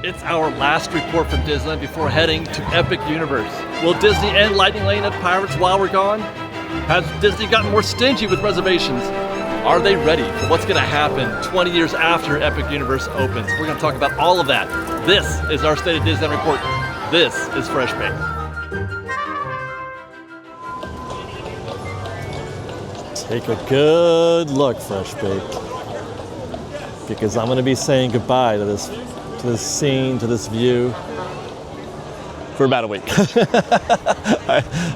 It's our last report from Disneyland before heading to Epic Universe. Will Disney end Lightning Lane at Pirates while we're gone? Has Disney gotten more stingy with reservations? Are they ready for what's going to happen 20 years after Epic Universe opens? We're going to talk about all of that. This is our State of Disneyland Report. This is Fresh Baked. Take a good look, Fresh Baked, because I'm going to be saying goodbye to this scene, to this view, for about a week.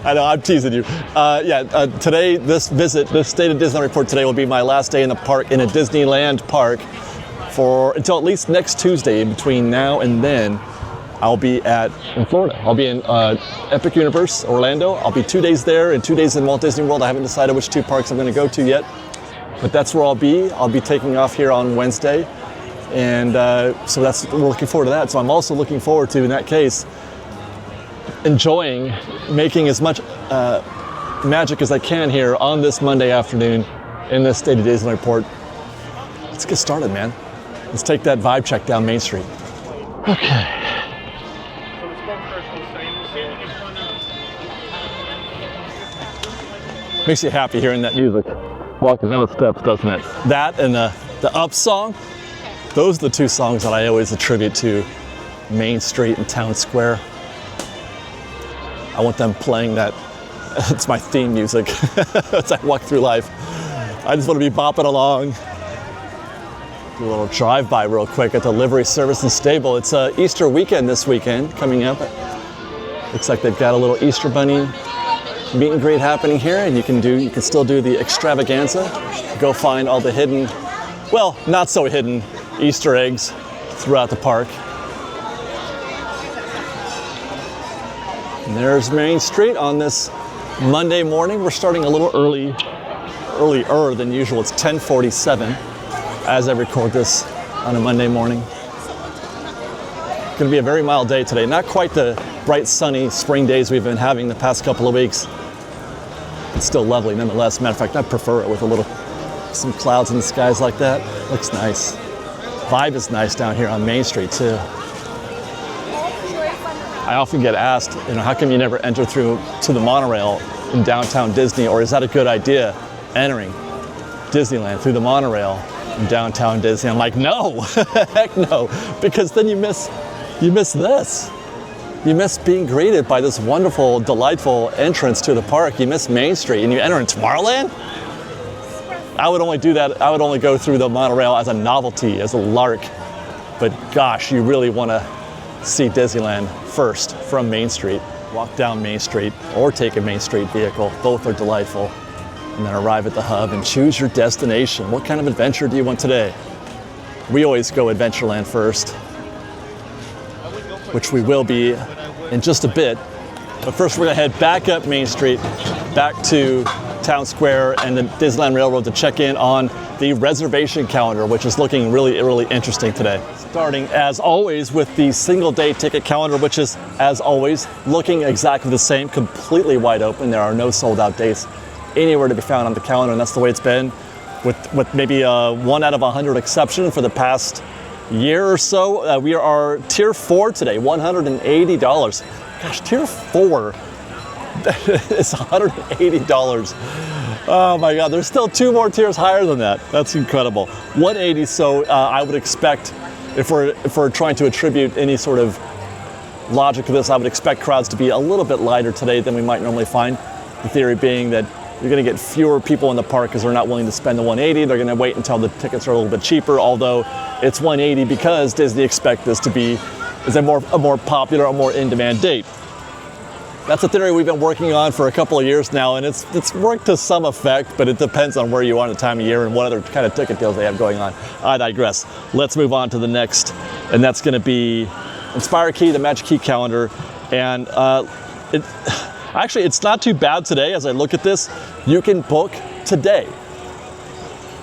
I know, I'm teasing you. Today, this State of Disneyland Report today will be my last day in the park, in a Disneyland park, until at least next Tuesday. Between now and then, I'll be in Florida. I'll be in Epic Universe, Orlando. I'll be 2 days there and 2 days in Walt Disney World. I haven't decided which two parks I'm going to go to yet, but that's where I'll be. I'll be taking off here on Wednesday. And so we're looking forward to that. So I'm also looking forward to, in that case, enjoying making as much magic as I can here on this Monday afternoon in this State of Disneyland Report. Let's get started, man. Let's take that vibe check down Main Street. Okay. Makes you happy hearing that music. Walking down the steps, doesn't it? That and the Up song. Those are the two songs that I always attribute to Main Street and Town Square. I want them playing that. It's my theme music as I walk through life. I just want to be bopping along. Do a little drive-by real quick at the livery service and stable. It's Easter weekend this weekend coming up. Looks like they've got a little Easter bunny meet and greet happening here, and you can still do the extravaganza. Go find all the hidden, well, not so hidden Easter eggs throughout the park. And there's Main Street on this Monday morning. We're starting a little earlier than usual. It's 10:47 as I record this on a Monday morning. It's going to be a very mild day today. Not quite the bright sunny spring days we've been having the past couple of weeks. It's still lovely nonetheless. Matter of fact, I prefer it with some clouds in the skies like that. Looks nice. Vibe is nice down here on Main Street too. I often get asked, how come you never enter through to the monorail in downtown Disney, or is that a good idea, entering Disneyland through the monorail in downtown Disney? I'm like, no, heck no, because then you miss this. You miss being greeted by this wonderful, delightful entrance to the park. You miss Main Street and you enter in Tomorrowland? I would only do that. I would only go through the monorail as a novelty, as a lark. But gosh, you really want to see Disneyland first from Main Street. Walk down Main Street or take a Main Street vehicle. Both are delightful. And then arrive at the hub and choose your destination. What kind of adventure do you want today? We always go Adventureland first, which we will be in just a bit. But first we're going to head back up Main Street, back to Town Square and the Disneyland Railroad to check in on the reservation calendar, which is looking really, really interesting today. Starting, as always, with the single-day ticket calendar, which is, as always, looking exactly the same, completely wide open. There are no sold-out dates anywhere to be found on the calendar, and that's the way it's been, with maybe a 1 out of 100 exception for the past year or so. We are Tier 4 today, $180. Gosh, Tier 4 is $180. Oh my God, there's still 2 more tiers higher than that. That's incredible. 180, so I would expect, if we're trying to attribute any sort of logic to this, I would expect crowds to be a little bit lighter today than we might normally find. The theory being that you're going to get fewer people in the park because they're not willing to spend the 180. They're going to wait until the tickets are a little bit cheaper, although it's 180 because Disney expect this to be a more popular, a more in-demand date. That's a theory we've been working on for a couple of years now, and it's worked to some effect, but it depends on where you are in the time of year and what other kind of ticket deals they have going on. I digress. Let's move on to the next, and that's going to be Inspire Key, the Magic Key calendar. And actually, it's not too bad today. As I look at this, you can book today.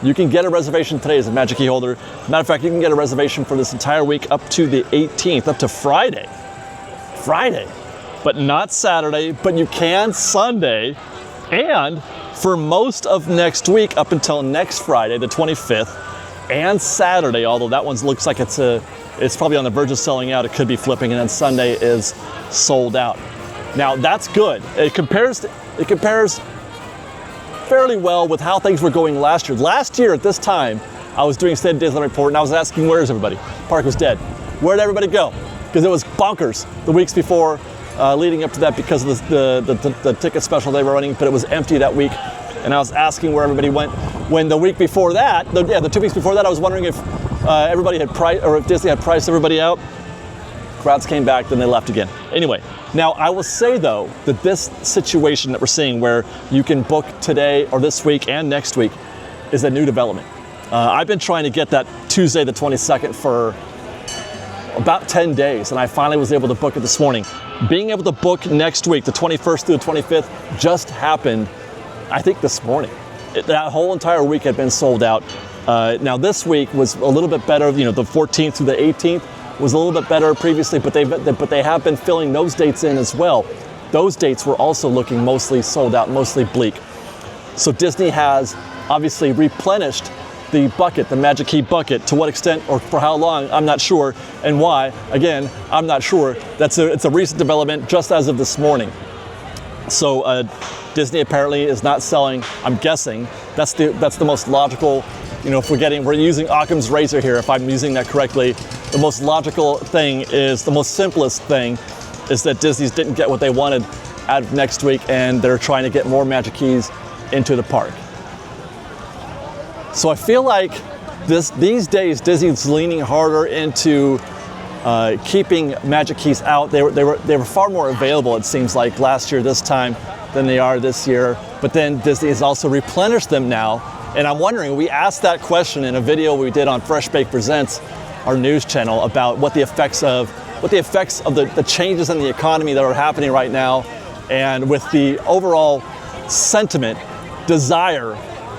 You can get a reservation today as a Magic Key holder. Matter of fact, you can get a reservation for this entire week up to the 18th, up to Friday. But not Saturday, but you can Sunday, and for most of next week up until next Friday, the 25th, and Saturday, although that one looks like it's it's probably on the verge of selling out. It could be flipping, and then Sunday is sold out. Now that's good. It compares fairly well with how things were going last year. Last year at this time, I was doing State of Disneyland Report, and I was asking, where's everybody? Park was dead. Where'd everybody go? Because it was bonkers the weeks before, leading up to that, because of the ticket special they were running, but it was empty that week. And I was asking where everybody went. When the week before that, the 2 weeks before that, I was wondering if everybody had priced, or if Disney had priced everybody out. Crowds came back, then they left again. Anyway, now I will say though that this situation that we're seeing, where you can book today or this week and next week, is a new development. I've been trying to get that Tuesday the 22nd for about 10 days, and I finally was able to book it this morning. Being able to book next week, the 21st through the 25th, just happened, I think, this morning. That whole entire week had been sold out. Now this week was a little bit better. The 14th through the 18th was a little bit better previously, but they have been filling those dates in as well. Those dates were also looking mostly sold out, mostly bleak. So Disney has obviously replenished the bucket, the Magic Key bucket. To what extent or for how long, I'm not sure. And why, again, I'm not sure. It's a recent development just as of this morning. So Disney apparently is not selling, I'm guessing, that's the most logical, if we're using Occam's razor here, if I'm using that correctly, the most logical thing is, the most simplest thing is that Disney's didn't get what they wanted out of next week, and they're trying to get more Magic Keys into the park. So I feel like these days Disney's leaning harder into keeping Magic Keys out. They were far more available, it seems like, last year this time than they are this year. But then Disney has also replenished them now. And I'm wondering, we asked that question in a video we did on Fresh Baked Presents, our news channel, about what the effects of the changes in the economy that are happening right now, and with the overall sentiment, desire,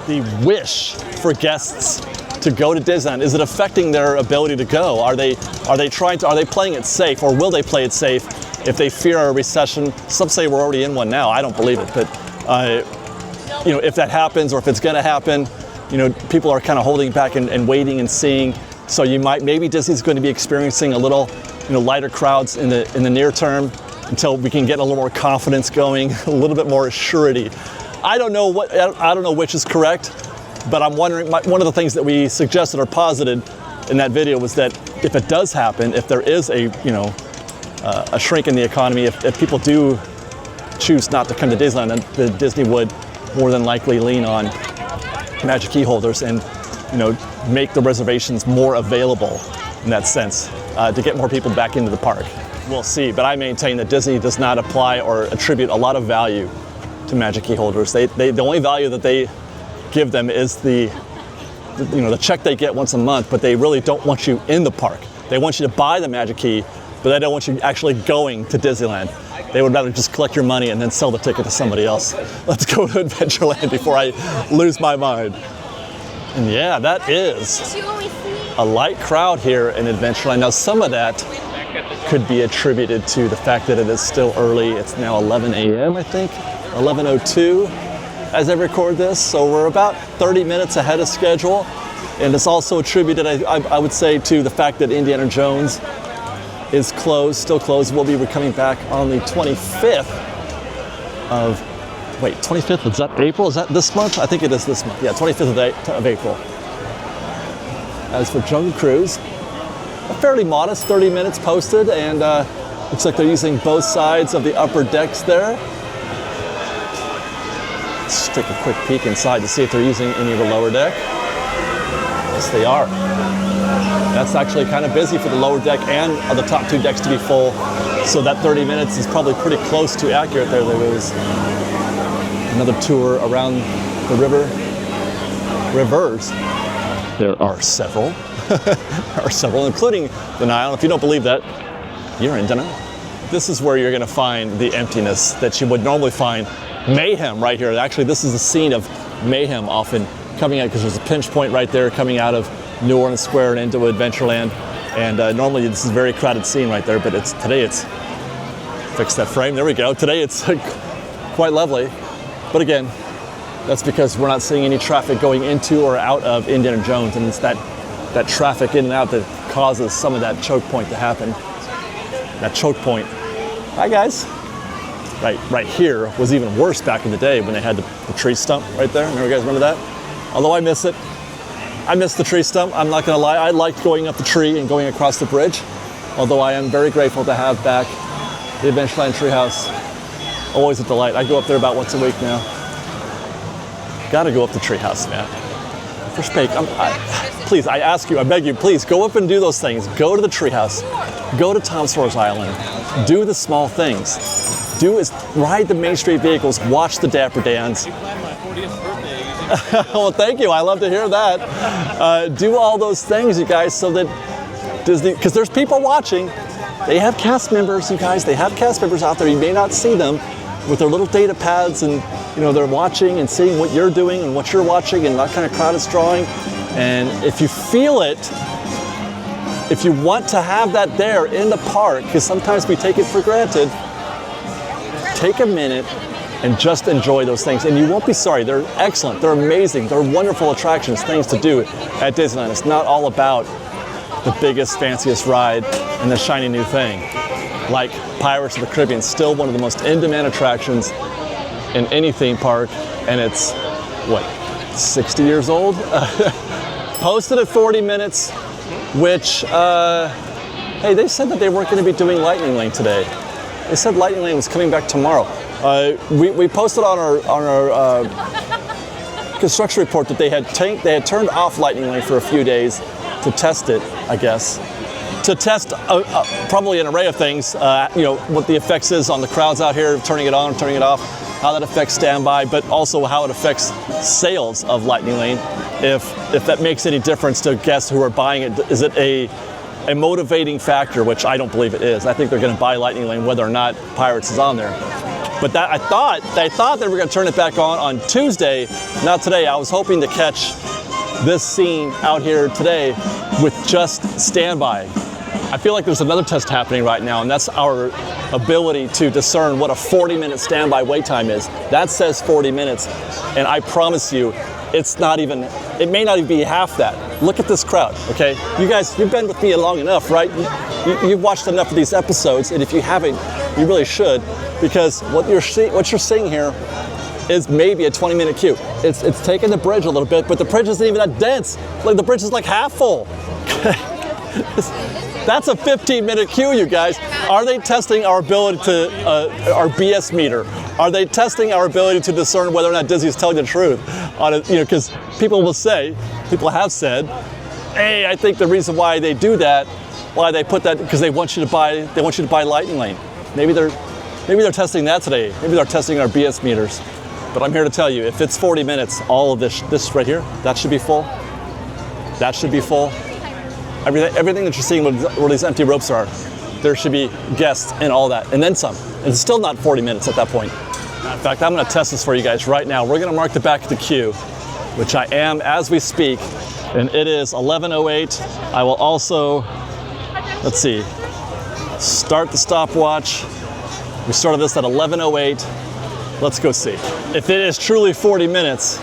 the wish for guests to go to Disneyland. Is it affecting their ability to go? Are they playing it safe, or will they play it safe if they fear a recession? Some say we're already in one now. I don't believe it, but if that happens, or if it's going to happen, people are kind of holding back and waiting and seeing. So maybe Disney's going to be experiencing a little, lighter crowds in the near term, until we can get a little more confidence going, a little bit more surety. I don't know which is correct, but I'm wondering, one of the things that we suggested or posited in that video was that if it does happen, if there is a shrink in the economy, if people do choose not to come to Disneyland, then Disney would more than likely lean on Magic Key holders and make the reservations more available in that sense, to get more people back into the park. We'll see, but I maintain that Disney does not apply or attribute a lot of value to Magic Key holders. The only value that they give them is the check they get once a month, but they really don't want you in the park. They want you to buy the Magic Key, but they don't want you actually going to Disneyland. They would rather just collect your money and then sell the ticket to somebody else. Let's go to Adventureland before I lose my mind. And yeah, that is a light crowd here in Adventureland. Now, some of that could be attributed to the fact that it is still early. It's now 11 a.m., I think, 11:02 as I record this. So we're about 30 minutes ahead of schedule. And it's also attributed, I would say, to the fact that Indiana Jones is closed, still closed. We'll be coming back on the 25th of, 25th, is that April? Is that this month? I think it is this month. Yeah, 25th of April. As for Jungle Cruise, a fairly modest 30 minutes posted, and looks like they're using both sides of the upper decks there. Let's take a quick peek inside to see if they're using any of the lower deck. Yes, they are. That's actually kind of busy for the lower deck and the top two decks to be full. So that 30 minutes is probably pretty close to accurate there. There was another tour around the rivers. There are several. There are several, including the Nile. If you don't believe that, you're in denial. This is where you're going to find the emptiness that you would normally find. Mayhem right here. Actually, this is the scene of mayhem often coming out, because there's a pinch point right there coming out of New Orleans Square and into Adventureland. And normally this is a very crowded scene right there, but today it's, fix that frame, there we go. Today it's quite lovely. But again, that's because we're not seeing any traffic going into or out of Indiana Jones, and it's that traffic in and out that causes some of that choke point to happen. That choke point. Hi guys. Right here was even worse back in the day when they had the tree stump right there. Remember, you guys remember that? Although I miss it. I miss the tree stump. I'm not gonna lie. I liked going up the tree and going across the bridge. Although I am very grateful to have back the Adventureland treehouse. Always a delight. I go up there about once a week now. Gotta go up the treehouse, man. For Spake, please, I ask you, I beg you, please go up and do those things. Go to the treehouse. Go to Tom Sawyer's Island. Do the small things. Ride the Main Street vehicles. Watch the Dapper Dans. Well, thank you. I love to hear that. Do all those things, you guys, so that Disney, because there's people watching. They have cast members, you guys. They have cast members out there. You may not see them with their little data pads, and they're watching and seeing what you're doing and what you're watching and what kind of crowd it's drawing. And if you feel it, if you want to have that there in the park, because sometimes we take it for granted, take a minute and just enjoy those things. And you won't be sorry. They're excellent. They're amazing. They're wonderful attractions, things to do at Disneyland. It's not all about the biggest, fanciest ride and the shiny new thing. Like Pirates of the Caribbean, still one of the most in-demand attractions in any theme park, and it's, what, 60 years old? Posted at 40 minutes, which, hey, they said that they weren't going to be doing Lightning Lane today. They said Lightning Lane was coming back tomorrow. We posted on our construction report that they had turned off Lightning Lane for a few days to test it, I guess. To test probably an array of things, what the effects is on the crowds out here, turning it on, turning it off, how that affects standby, but also how it affects sales of Lightning Lane. If that makes any difference to guests who are buying it, is it a motivating factor, which I don't believe it is. I think they're going to buy Lightning Lane whether or not Pirates is on there. But I thought they were going to turn it back on Tuesday, not today. I was hoping to catch this scene out here today with just standby. I feel like there's another test happening right now, and that's our ability to discern what a 40-minute standby wait time is. That says 40 minutes, and I promise you, it may not even be half that. Look at this crowd, okay? You guys, you've been with me long enough, right? You've watched enough of these episodes, and if you haven't, you really should, because what you're seeing here is maybe a 20-minute queue. It's taking the bridge a little bit, but the bridge isn't even that dense. Like, the bridge is like half full. That's a 15-minute queue, you guys. Are they testing our ability to, our BS meter? Are they testing our ability to discern whether or not Disney's telling the truth? Because people have said, hey, I think the reason why they do that, why they put that, because they want you to buy Lightning Lane. Maybe they're testing that today. Maybe they're testing our BS meters. But I'm here to tell you, if it's 40 minutes, all of this right here, that should be full. That should be full. Everything that you're seeing where these empty ropes are, there should be guests and all that, and then some. It's still not 40 minutes at that point. In fact, I'm going to test this for you guys right now. We're going to mark the back of the queue, which I am as we speak, and it is 11:08. I will also, let's see, start the stopwatch. We started this at 11:08. Let's go see. If it is truly 40 minutes,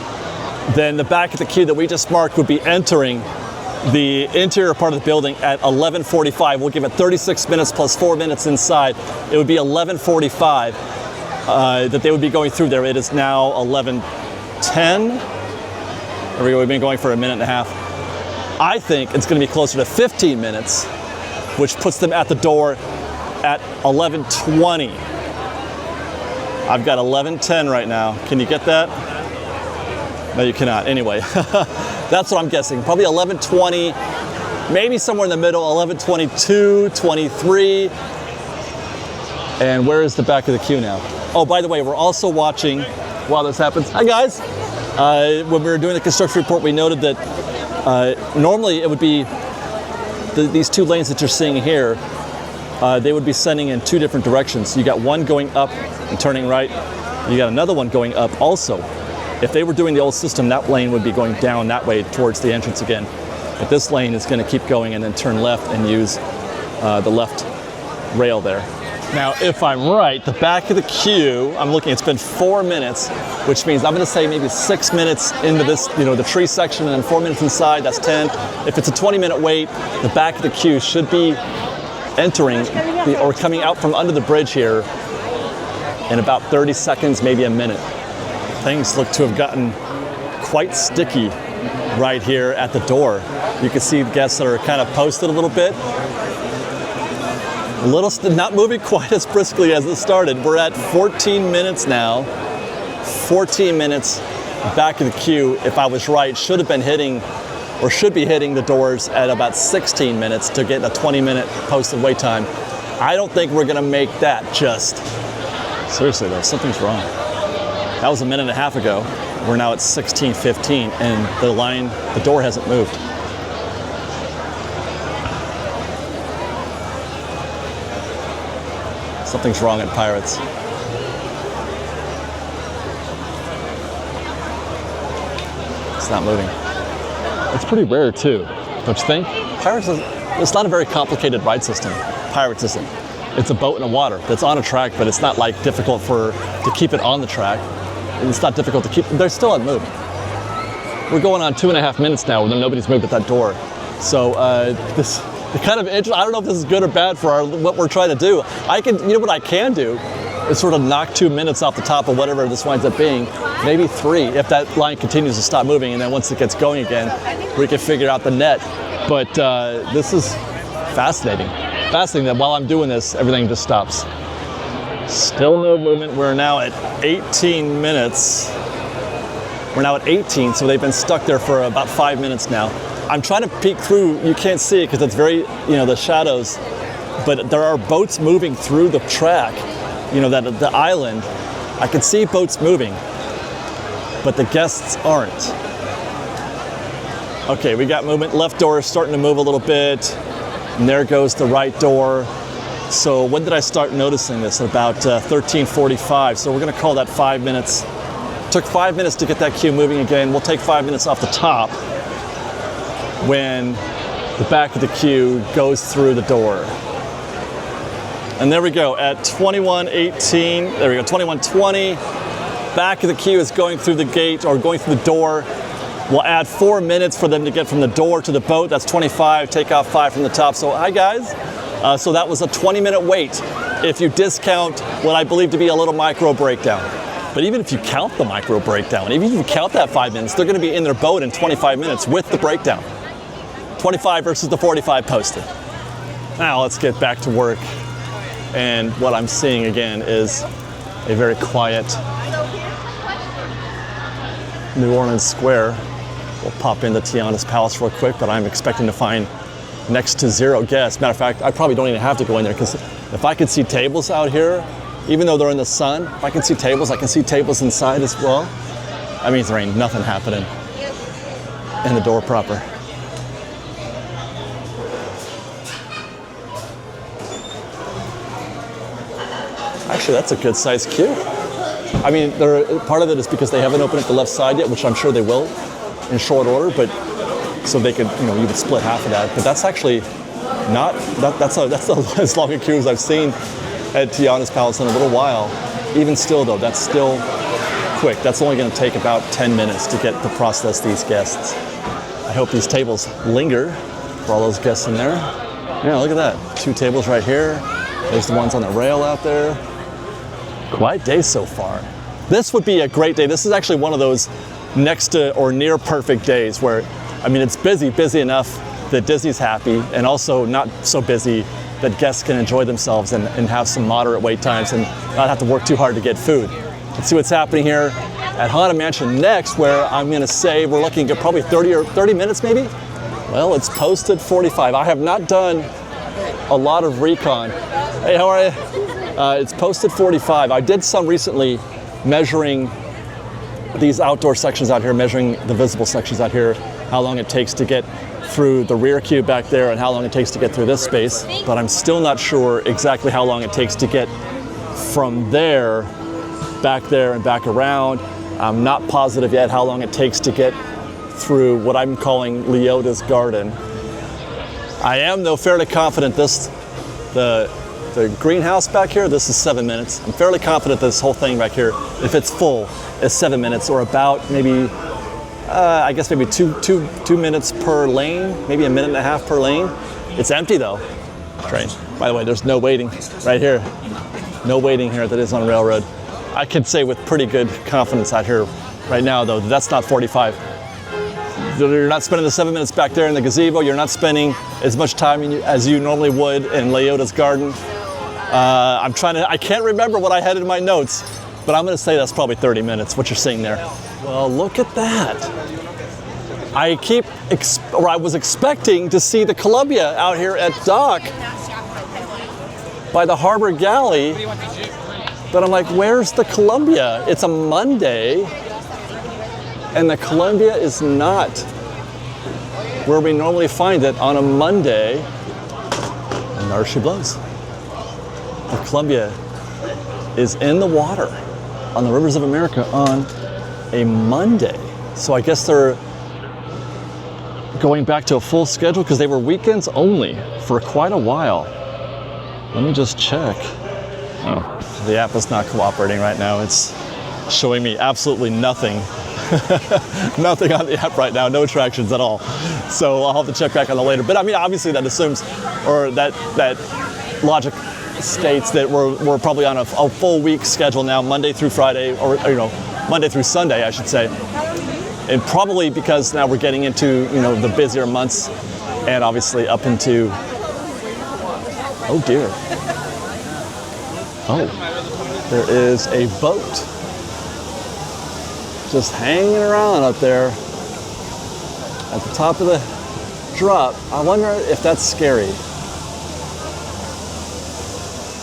then the back of the queue that we just marked would be entering the interior part of the building at 11:45. We'll give it 36 minutes plus 4 minutes inside. It would be 11:45 that they would be going through there. It is now 11:10. There we go, we've been going for a minute and a half. I think it's going to be closer to 15 minutes, which puts them at the door at 11:20. I've got 11:10 right now. Can you get that? No, you cannot. Anyway, that's what I'm guessing. Probably 11:20, maybe somewhere in the middle, 11:22, 23. And where is the back of the queue now? Oh, by the way, we're also watching while this happens. Hi, guys. When we were doing the construction report, we noted that normally it would be these two lanes that you're seeing here, they would be sending in two different directions. You got one going up and turning right. You got another one going up also. If they were doing the old system, that lane would be going down that way towards the entrance again. But this lane is going to keep going and then turn left and use the left rail there. Now, if I'm right, the back of the queue, I'm looking, it's been 4 minutes, which means I'm gonna say maybe 6 minutes into this, the tree section, and then 4 minutes inside, that's 10. If it's a 20-minute wait, the back of the queue should be entering or coming out from under the bridge here in about 30 seconds, maybe a minute. Things look to have gotten quite sticky right here at the door. You can see guests that are kind of posted a little bit. Not moving quite as briskly as it started. We're at 14 minutes now. 14 minutes back of the queue, if I was right, should have been hitting or should be hitting the doors at about 16 minutes to get a 20-minute posted wait time. I don't think we're gonna make that just. Seriously though, something's wrong. That was a minute and a half ago. We're now at 16:15 and the door hasn't moved. Something's wrong at Pirates. It's not moving. It's pretty rare too, don't you think? Pirates it's not a very complicated ride system. Pirates isn't. It's a boat in the water that's on a track, but it's not like difficult to keep it on the track. It's not difficult to keep, they're still unmoved. We're going on 2.5 minutes now when nobody's moved at that door. So this kind of I don't know if this is good or bad for what we're trying to do. What I can do is sort of knock 2 minutes off the top of whatever this winds up being, maybe 3 if that line continues to stop moving, and then once it gets going again, we can figure out the net. But this is fascinating. Fascinating that while I'm doing this, everything just stops. Still no movement. We're now at 18 minutes. We're now at 18, so they've been stuck there for about 5 minutes now. I'm trying to peek through. You can't see it because it's very, the shadows, but there are boats moving through the track, the island. I can see boats moving, but the guests aren't. Okay, we got movement. Left door is starting to move a little bit, and there goes the right door. So when did I start noticing this? About 13:45. So we're gonna call that 5 minutes. Took 5 minutes to get that queue moving again. We'll take 5 minutes off the top when the back of the queue goes through the door. And there we go, at 21:18, there we go, 21:20. Back of the queue is going through the gate or going through the door. We'll add 4 minutes for them to get from the door to the boat. That's 25, take off 5 from the top. So hi guys. So that was a 20-minute wait if you discount what I believe to be a little micro breakdown. But even if you count the micro breakdown, even if you count that 5 minutes, they're gonna be in their boat in 25 minutes with the breakdown. 25 versus the 45 posted. Now let's get back to work. And what I'm seeing again is a very quiet New Orleans Square. We'll pop into Tiana's Palace real quick, but I'm expecting to find next to 0 guests. Matter of fact, I probably don't even have to go in there because if I could see tables out here, even though they're in the sun, if I can see tables, I can see tables inside as well. That means there ain't nothing happening in the door proper. Actually, that's a good sized queue. I mean, part of it is because they haven't opened up the left side yet, which I'm sure they will in short order, but so they could, you could split half of that. But that's actually not, that's as long a queue as I've seen at Tiana's Palace in a little while. Even still though, that's still quick. That's only gonna take about 10 minutes to get to process these guests. I hope these tables linger for all those guests in there. Yeah, look at that. 2 tables right here. There's the ones on the rail out there. Quiet day so far. This would be a great day. This is actually one of those next to or near perfect days where, I mean, it's busy enough that Disney's happy, and also not so busy that guests can enjoy themselves and have some moderate wait times and not have to work too hard to get food. Let's see what's happening here at Haunted Mansion next, where I'm gonna say we're looking at probably 30 minutes maybe? Well, it's posted 45. I have not done a lot of recon. Hey, how are you? It's posted 45. I did some recently measuring these outdoor sections out here, measuring the visible sections out here, how long it takes to get through the rear queue back there and how long it takes to get through this space, but I'm still not sure exactly how long it takes to get from there, back there and back around. I'm not positive yet how long it takes to get through what I'm calling Leota's Garden. I am though fairly confident the the greenhouse back here, this is 7 minutes. I'm fairly confident this whole thing back here, if it's full, is 7 minutes, or about maybe, I guess maybe two minutes per lane, maybe a minute and a half per lane. It's empty though, train. By the way, there's no waiting right here. No waiting here that is on railroad. I could say with pretty good confidence out here right now though, that's not 45. You're not spending the 7 minutes back there in the gazebo. You're not spending as much time as you normally would in Leota's garden. I can't remember what I had in my notes, but I'm gonna say that's probably 30 minutes, what you're seeing there. Well, look at that. I was expecting to see the Columbia out here at dock by the Harbor Galley, but I'm like, where's the Columbia? It's a Monday, and the Columbia is not where we normally find it on a Monday. And there she blows. The Columbia is in the water on the rivers of America on a Monday. So I guess they're going back to a full schedule because they were weekends only for quite a while. Let me just check. Oh, the app is not cooperating right now. It's showing me absolutely nothing. Nothing on the app right now, no attractions at all. So I'll have to check back on that later. But I mean, obviously that assumes, or that logic states that we're probably on a full week schedule now, Monday through Friday, or Monday through Sunday, I should say. And probably because now we're getting into, the busier months, and obviously up into, oh dear. Oh, there is a boat just hanging around up there at the top of the drop. I wonder if that's scary.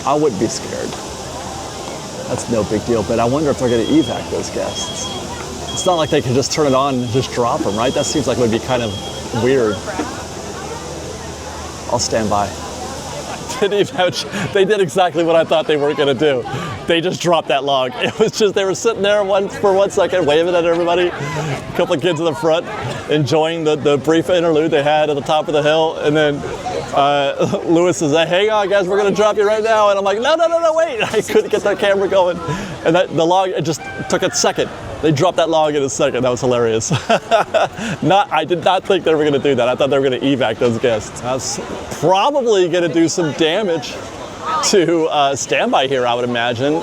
I wouldn't be scared. That's no big deal, but I wonder if they're going to evac those guests. It's not like they can just turn it on and just drop them, right? That seems like it would be kind of weird. I'll stand by. They did exactly what I thought they were going to do. They just dropped that log. It was just, they were sitting there for 1 second, waving at everybody. A couple of kids in the front, enjoying the brief interlude they had at the top of the hill. And then Lewis says, hang on guys, we're going to drop you right now. And I'm like, no, wait. I couldn't get that camera going. And the log, it just took a second. They dropped that log in a second. That was hilarious. I did not think they were going to do that. I thought they were going to evac those guests. That's probably going to do some damage to standby here, I would imagine.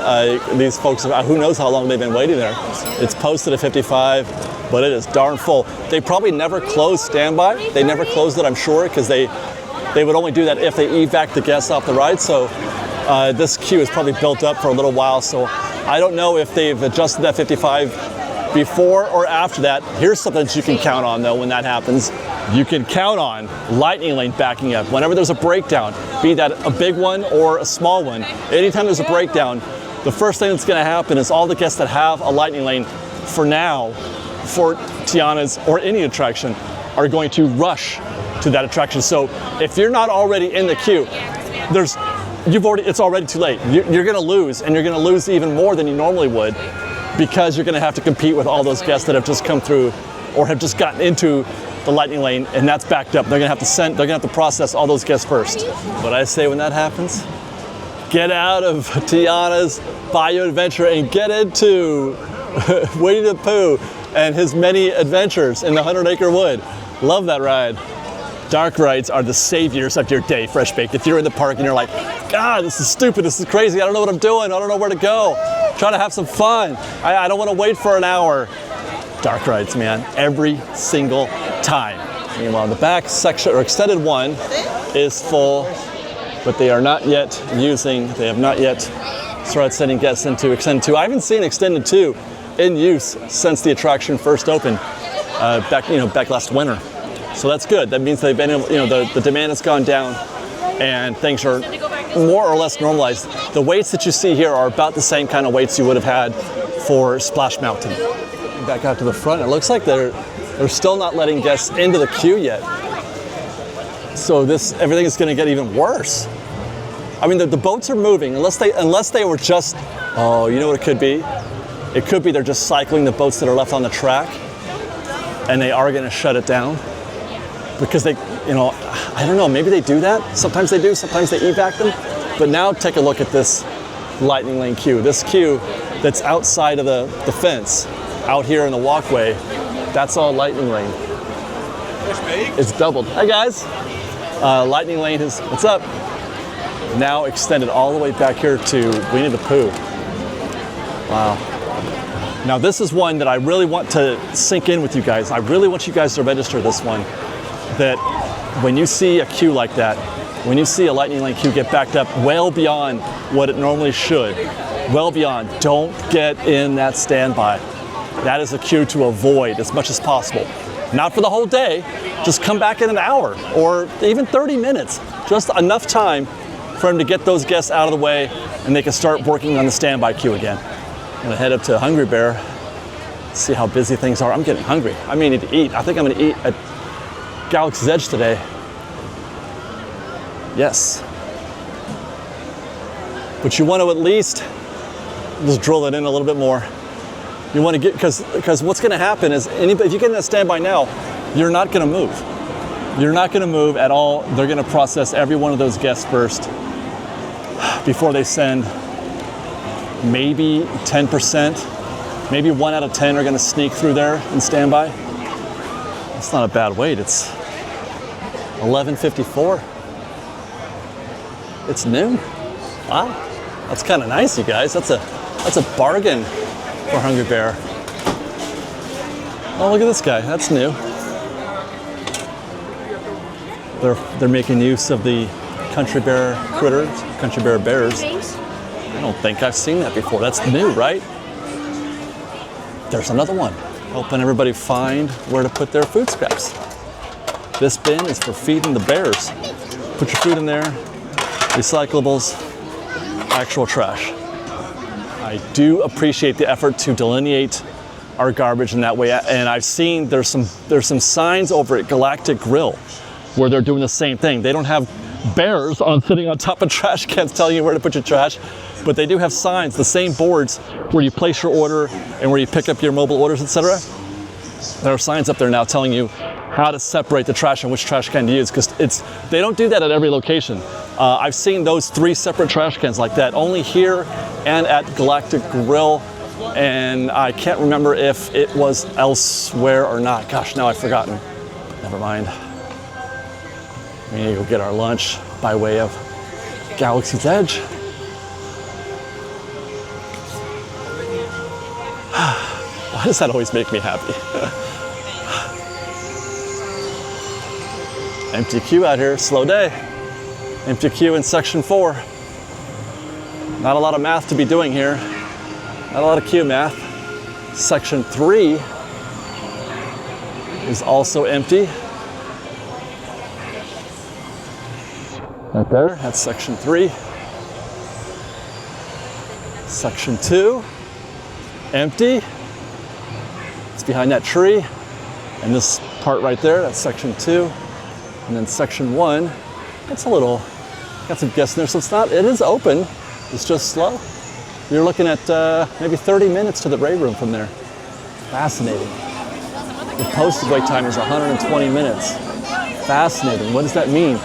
These folks, who knows how long they've been waiting there. It's posted at 55, but it is darn full. They probably never closed standby. They never closed it, I'm sure, because they would only do that if they evac the guests off the ride. So this queue is probably built up for a little while. So I don't know if they've adjusted that 55 before or after that. Here's something that you can count on though when that happens. You can count on lightning lane backing up. Whenever there's a breakdown, be that a big one or a small one, anytime there's a breakdown, the first thing that's gonna happen is all the guests that have a lightning lane for now, for Tiana's or any attraction, are going to rush to that attraction. So if you're not already in the queue, it's already too late. You're gonna lose, and you're gonna lose even more than you normally would, because you're gonna have to compete with all those guests that have just come through or have just gotten into the lightning lane, and that's backed up. They're gonna have to process all those guests first. What I say when that happens, get out of Tiana's Bayou Adventure and get into Winnie the Pooh and his many adventures in the 100-acre wood. Love that ride. Dark rides are the saviors of your day, Fresh Baked. If you're in the park and you're like, God, this is stupid, this is crazy, I don't know what I'm doing, I don't know where to go. Trying to have some fun. I don't want to wait for an hour. Dark rides, man, every single time. Meanwhile, the back section, or extended one, is full, but they have not yet started sending guests into extended 2. I haven't seen extended 2 in use since the attraction first opened back last winter. So that's good. That means they've been, the demand has gone down and things are more or less normalized. The waits that you see here are about the same kind of waits you would have had for Splash Mountain. Back out to the front, it looks like they're still not letting guests into the queue yet. So everything is going to get even worse. I mean, the boats are moving, unless they were just, you know what it could be? It could be they're just cycling the boats that are left on the track, and they are going to shut it down. Because I don't know, maybe they do that. Sometimes they do, sometimes they evac them. But now take a look at this Lightning Lane queue. This queue that's outside of the fence, out here in the walkway, that's all Lightning Lane. It's doubled. Hi guys. Lightning Lane is, what's up? Now extended all the way back here to Winnie the Pooh. Wow. Now this is one that I really want to sink in with you guys. I really want you guys to register this one. That when you see a queue like that, when you see a Lightning Lane queue get backed up well beyond what it normally should, well beyond, don't get in that standby. That is a queue to avoid as much as possible. Not for the whole day, just come back in an hour or even 30 minutes. Just enough time for them to get those guests out of the way and they can start working on the standby queue again. I'm gonna head up to Hungry Bear, see how busy things are. I'm getting hungry. I may need to eat. I think I'm gonna eat at Galaxy's Edge today. Yes. But you want to at least just drill it in a little bit more. You want to get, because what's going to happen is, if you get in that standby now, you're not going to move. You're not going to move at all. They're going to process every one of those guests first before they send maybe 10%. Maybe 1 out of 10 are going to sneak through there in standby. That's not a bad wait. It's 11:54. It's noon. Wow, that's kind of nice, you guys. That's a bargain for Hungry Bear. Oh, look at this guy. That's new. They're making use of the Country Bear critters, Country Bear bears. I don't think I've seen that before. That's new, right? There's another one. Helping everybody find where to put their food scraps. This bin is for feeding the bears. Put your food in there. Recyclables, actual trash. I do appreciate the effort to delineate our garbage in that way, and I've seen there's some signs over at Galactic Grill where they're doing the same thing. They don't have bears sitting on top of trash cans telling you where to put your trash, but they do have signs, the same boards where you place your order and where you pick up your mobile orders, etc. There are signs up there now telling you how to separate the trash and which trash can to use, because they don't do that at every location. I've seen those 3 separate trash cans like that only here and at Galactic Grill, and I can't remember if it was elsewhere or not. Gosh, now I've forgotten. Never mind. We need to go get our lunch by way of Galaxy's Edge. Why does that always make me happy? Empty queue out here, slow day. Empty queue in section 4. Not a lot of math to be doing here. Not a lot of queue math. Section 3 is also empty. Right there, that's section 3. Section 2, empty. It's behind that tree. And this part right there, that's section 2. And then section 1, it's got some guests in there, so it is open, it's just slow. You're looking at maybe 30 minutes to the raid room from there. Fascinating. The posted wait time is 120 minutes. Fascinating, what does that mean?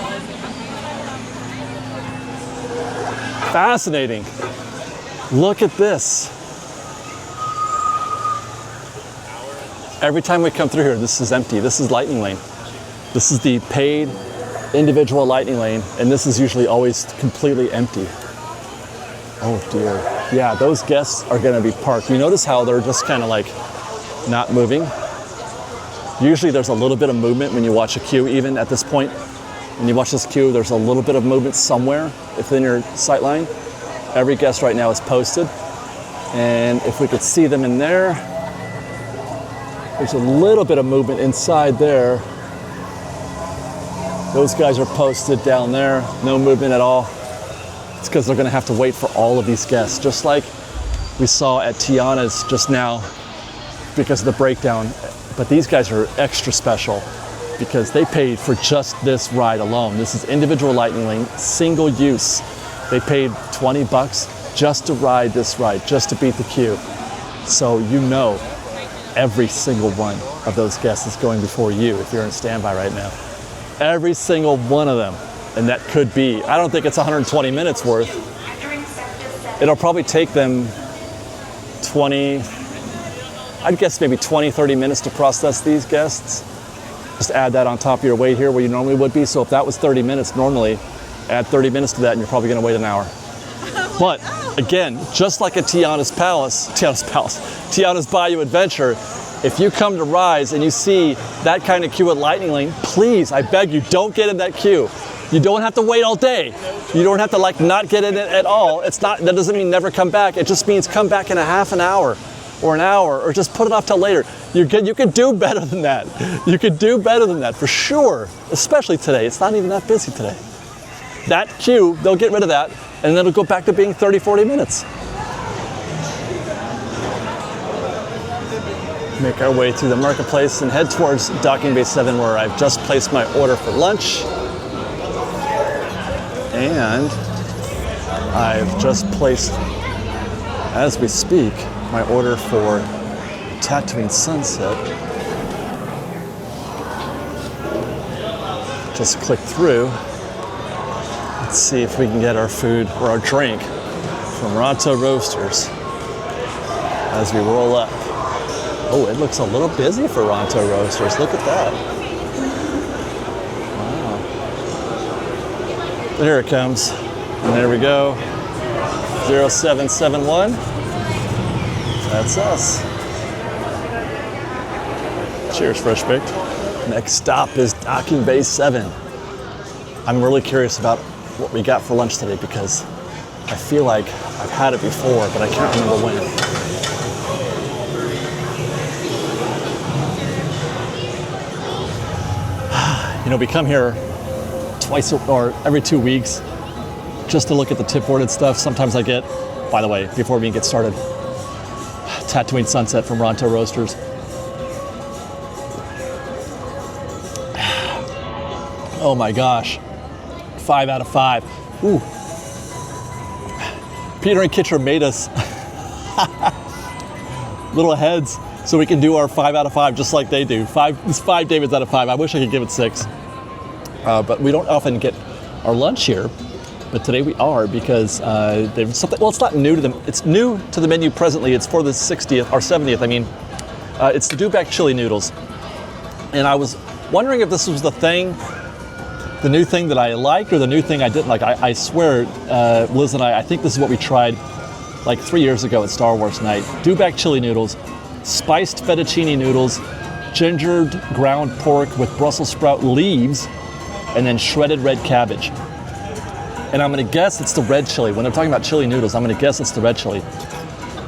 Fascinating. Look at this. Every time we come through here, this is empty. This is Lightning Lane. This is the paid individual Lightning Lane, and this is usually always completely empty. Oh dear. Yeah, those guests are gonna be parked. You notice how they're just kind of like not moving? Usually there's a little bit of movement when you watch a queue, even at this point. When you watch this queue, there's a little bit of movement somewhere within your sight line. Every guest right now is posted. And if we could see them in there, there's a little bit of movement inside there. Those guys are posted down there, no movement at all. It's because they're gonna have to wait for all of these guests, just like we saw at Tiana's just now because of the breakdown. But these guys are extra special because they paid for just this ride alone. This is individual Lightning Lane, single use. They paid $20 just to ride this ride, just to beat the queue. So you know every single one of those guests is going before you if you're in standby right now. Every single one of them. And that could be, I don't think it's 120 minutes worth. It'll probably take them 20, I'd guess maybe 20, 30 minutes to process these guests. Just add that on top of your wait here where you normally would be. So if that was 30 minutes normally, add 30 minutes to that and you're probably gonna wait an hour. But again, just like at Tiana's Bayou Adventure, if you come to Rise and you see that kind of queue at Lightning Lane, please, I beg you, don't get in that queue. You don't have to wait all day. You don't have to like not get in it at all. That doesn't mean never come back. It just means come back in a half an hour or an hour, or just put it off till later. You can do better than that. You could do better than that for sure, especially today. It's not even that busy today. That queue, they'll get rid of that, and then it'll go back to being 30, 40 minutes. Make our way through the marketplace and head towards Docking Bay 7 where I've just placed my order for lunch. And I've just placed, as we speak, my order for Tatooine Sunset. Just click through. Let's see if we can get our food or our drink from Ronto Roasters as we roll up. Oh, it looks a little busy for Ronto Roasters. Look at that. Wow. There it comes. And there we go. 0771. That's us. Cheers, Fresh Baked. Next stop is Docking Bay 7. I'm really curious about what we got for lunch today because I feel like I've had it before, but I can't remember when. You know, we come here twice or every 2 weeks just to look at the tipboard and stuff. Sometimes I get, by the way, before we even get started, Tatooine Sunset from Ronto Roasters. Oh my gosh, 5 out of 5. Ooh. Peter and Kitcher made us little heads so we can do our 5 out of 5 just like they do. It's 5 Davids out of 5. I wish I could give it 6. But we don't often get our lunch here. But today we are because there's something, well, it's not new to them. It's new to the menu presently. It's for the 60th, or 70th, I mean. It's the Dewback Chili Noodles. And I was wondering if this was the new thing that I liked or the new thing I didn't like. I swear, Liz and I think this is what we tried like 3 years ago at Star Wars Night. Dewback Chili Noodles, spiced fettuccine noodles, gingered ground pork with Brussels sprout leaves, and then shredded red cabbage. And I'm gonna guess it's the red chili. When they're talking about chili noodles, I'm gonna guess it's the red chili.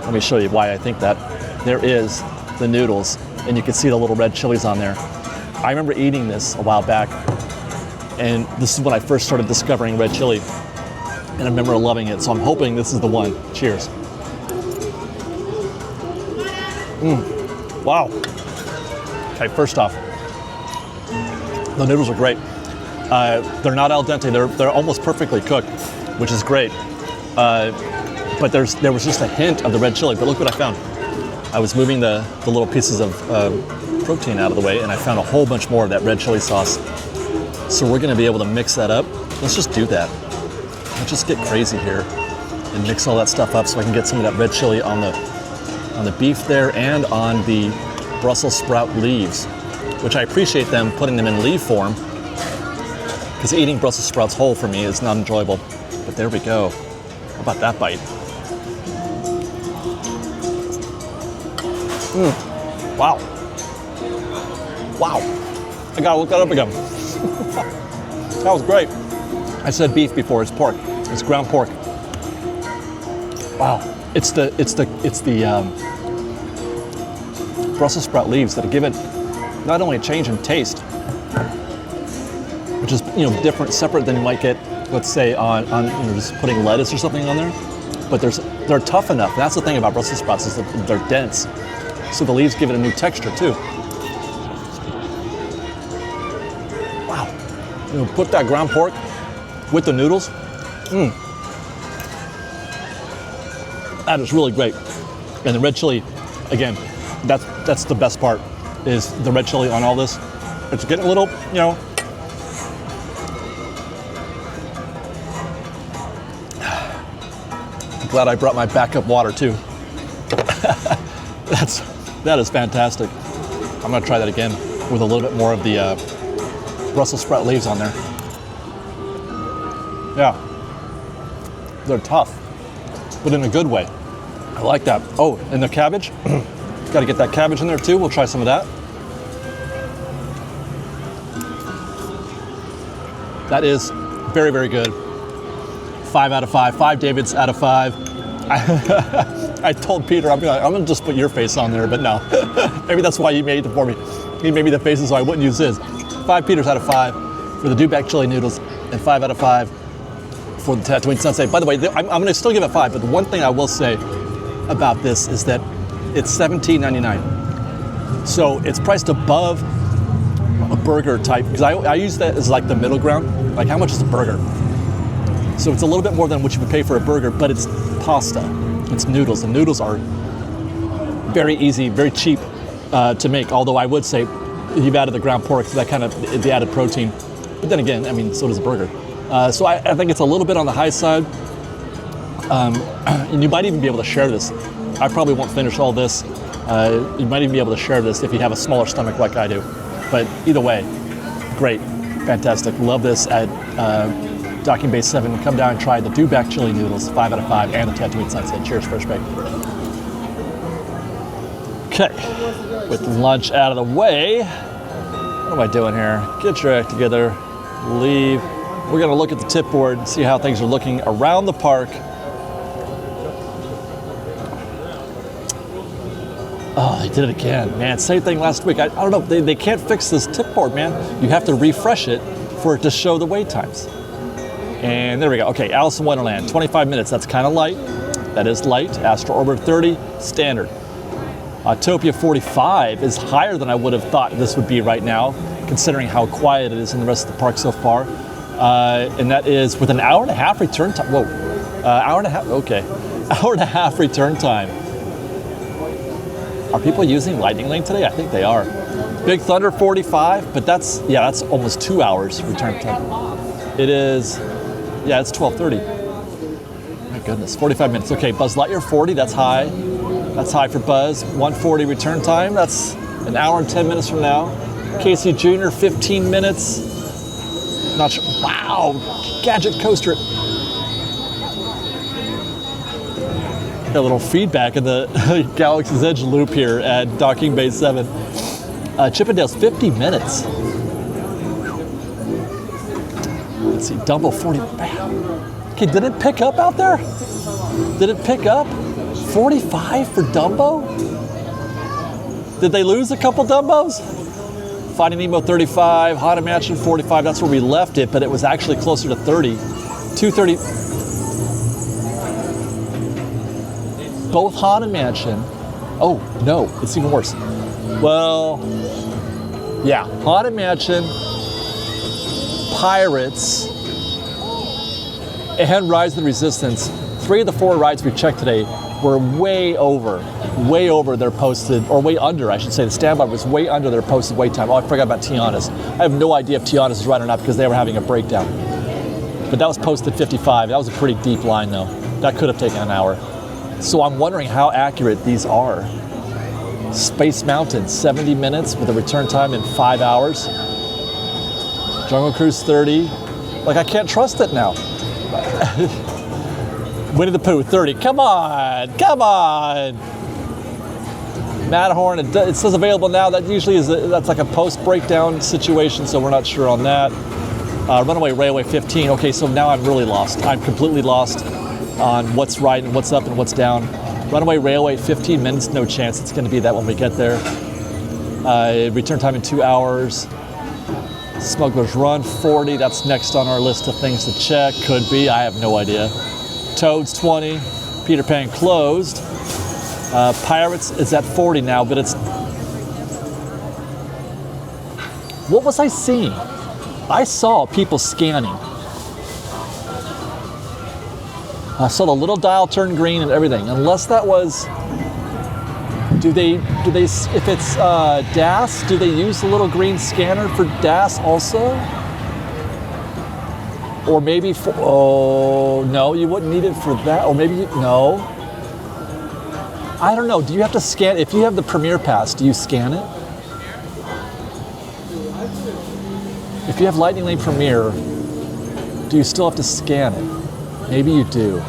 Let me show you why I think that. There is the noodles, and you can see the little red chilies on there. I remember eating this a while back, and this is when I first started discovering red chili, and I remember loving it, so I'm hoping this is the one. Cheers. Wow. Okay, first off, the noodles are great. They're not al dente, they're almost perfectly cooked, which is great. But there was just a hint of the red chili, but look what I found. I was moving the little pieces of protein out of the way, and I found a whole bunch more of that red chili sauce. So we're gonna be able to mix that up. Let's just do that. Let's just get crazy here and mix all that stuff up so I can get some of that red chili on the beef there and on the Brussels sprout leaves, which I appreciate them putting them in leaf form because eating Brussels sprouts whole for me is not enjoyable. But there we go. How about that bite? Wow. Wow. I gotta look that up again. That was great. I said beef before, it's pork. It's ground pork. Wow. It's the Brussels sprout leaves that give it not only a change in taste, which is different, separate than you might get, let's say on just putting lettuce or something on there, but they're tough enough. And that's the thing about Brussels sprouts is that they're dense, so the leaves give it a new texture too. Wow. Put that ground pork with the noodles. That is really great. And the red chili, again, that's the best part, is the red chili on all this. It's getting a little, Glad I brought my backup water too. That is fantastic. I'm gonna try that again with a little bit more of the Brussels sprout leaves on there. Yeah, they're tough, but in a good way. I like that. Oh, and the cabbage. Got to get that cabbage in there too. We'll try some of that. That is very, very good. 5 out of 5. 5 Davids out of 5. I told Peter, I'm gonna just put your face on there, but no. Maybe that's why he made it for me. He made me the faces so I wouldn't use his. 5 Peters out of 5 for the dewback chili noodles, and 5 out of 5 for the Tatooine Sunset. By the way, I'm gonna still give it 5, but the one thing I will say about this is that it's $17.99. So it's priced above a burger type, because I use that as like the middle ground. Like, how much is a burger? So it's a little bit more than what you would pay for a burger, but it's pasta, it's noodles. The noodles are very easy, very cheap to make, although I would say you've added the ground pork, so that kind of, the added protein. But then again, I mean, so does a burger. So I think it's a little bit on the high side. And you might even be able to share this. I probably won't finish all this. You might even be able to share this if you have a smaller stomach like I do. But either way, great, fantastic. Love this at Docking Bay 7. Come down and try the dewback chili noodles, 5 out of 5, and the Tatooine Sunset. Cheers, Fresh Baked. Okay, with lunch out of the way, what am I doing here? Get your act together, leave. We're gonna look at the tip board and see how things are looking around the park. Oh, they did it again, man. Same thing last week. I don't know, they can't fix this tip board, man. You have to refresh it for it to show the wait times. And there we go. Okay, Alice in Wonderland, 25 minutes. That's kind of light. That is light. Astro Orbiter 30, standard. Autopia 45 is higher than I would have thought this would be right now, considering how quiet it is in the rest of the park so far. And that is with an hour and a half return time. Whoa, hour and a half, okay. Hour and a half return time. Are people using Lightning Lane today? I think they are. Big Thunder 45, but that's almost 2 hours return time. It is, yeah, it's 12:30. My goodness, 45 minutes. Okay, Buzz Lightyear 40, that's high. That's high for Buzz. 140 return time, that's an hour and 10 minutes from now. Casey Jr., 15 minutes. Not sure, wow, Gadget Coaster. Got a little feedback in the Galaxy's Edge loop here at Docking Bay 7. Chippendale's 50 minutes. Let's see, Dumbo 40. Okay, did it pick up out there? Did it pick up? 45 for Dumbo? Did they lose a couple Dumbos? Finding Nemo 35, Haunted Mansion 45, that's where we left it, but it was actually closer to 30. 230. Both Haunted Mansion. Oh, no, it's even worse. Well, yeah, Haunted Mansion, Pirates, and Rise of the Resistance. 3 of the 4 rides we checked today were way over their posted, or way under, I should say. The standby was way under their posted wait time. Oh, I forgot about Tiana's. I have no idea if Tiana's is right or not because they were having a breakdown. But that was posted 55. That was a pretty deep line though. That could have taken an hour. So I'm wondering how accurate these are. Space Mountain, 70 minutes with a return time in 5 hours. Jungle Cruise 30. Like, I can't trust it now. Winnie the Pooh, 30. Come on. Matterhorn, it says available now. That usually that's like a post-breakdown situation, so we're not sure on that. Runaway Railway, 15. Okay, so now I'm really lost. I'm completely lost on what's right and what's up and what's down. Runaway Railway, 15 minutes. No chance it's going to be that when we get there. Return time in 2 hours. Smugglers Run, 40. That's next on our list of things to check. Could be. I have no idea. Toads, 20. Peter Pan closed. Pirates is at 40 now, but it's... What was I seeing? I saw people scanning. I saw the little dial turn green and everything. Unless that was... Do they, if it's DAS, do they use the little green scanner for DAS also? Or maybe for, oh, no, you wouldn't need it for that. Or maybe, no. I don't know. Do you have to scan? If you have the Premier Pass, do you scan it? If you have Lightning Lane Premier, do you still have to scan it? Maybe you do.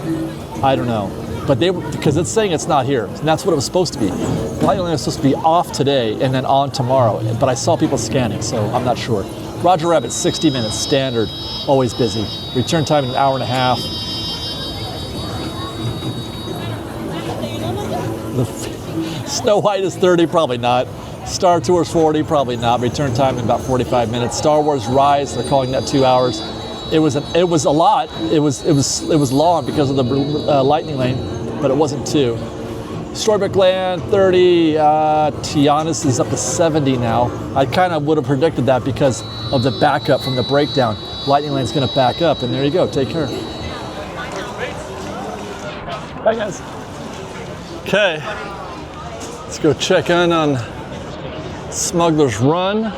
I don't know. But because it's saying it's not here. And that's what it was supposed to be. Lightning Lane was supposed to be off today and then on tomorrow. But I saw people scanning, so I'm not sure. Roger Rabbit, 60 minutes, standard, always busy. Return time in an hour and a half. Snow White is 30, probably not. Star Tour's 40, probably not. Return time in about 45 minutes. Star Wars Rise, they're calling that 2 hours. It was a lot. It was long because of the Lightning Lane, but it wasn't 2. Storybook Land 30. Tiana's is up to 70 now. I kind of would have predicted that because of the backup from the breakdown. Lightning Lane's going to back up, and there you go. Take care. Bye, guys. Okay, let's go check in on Smugglers Run.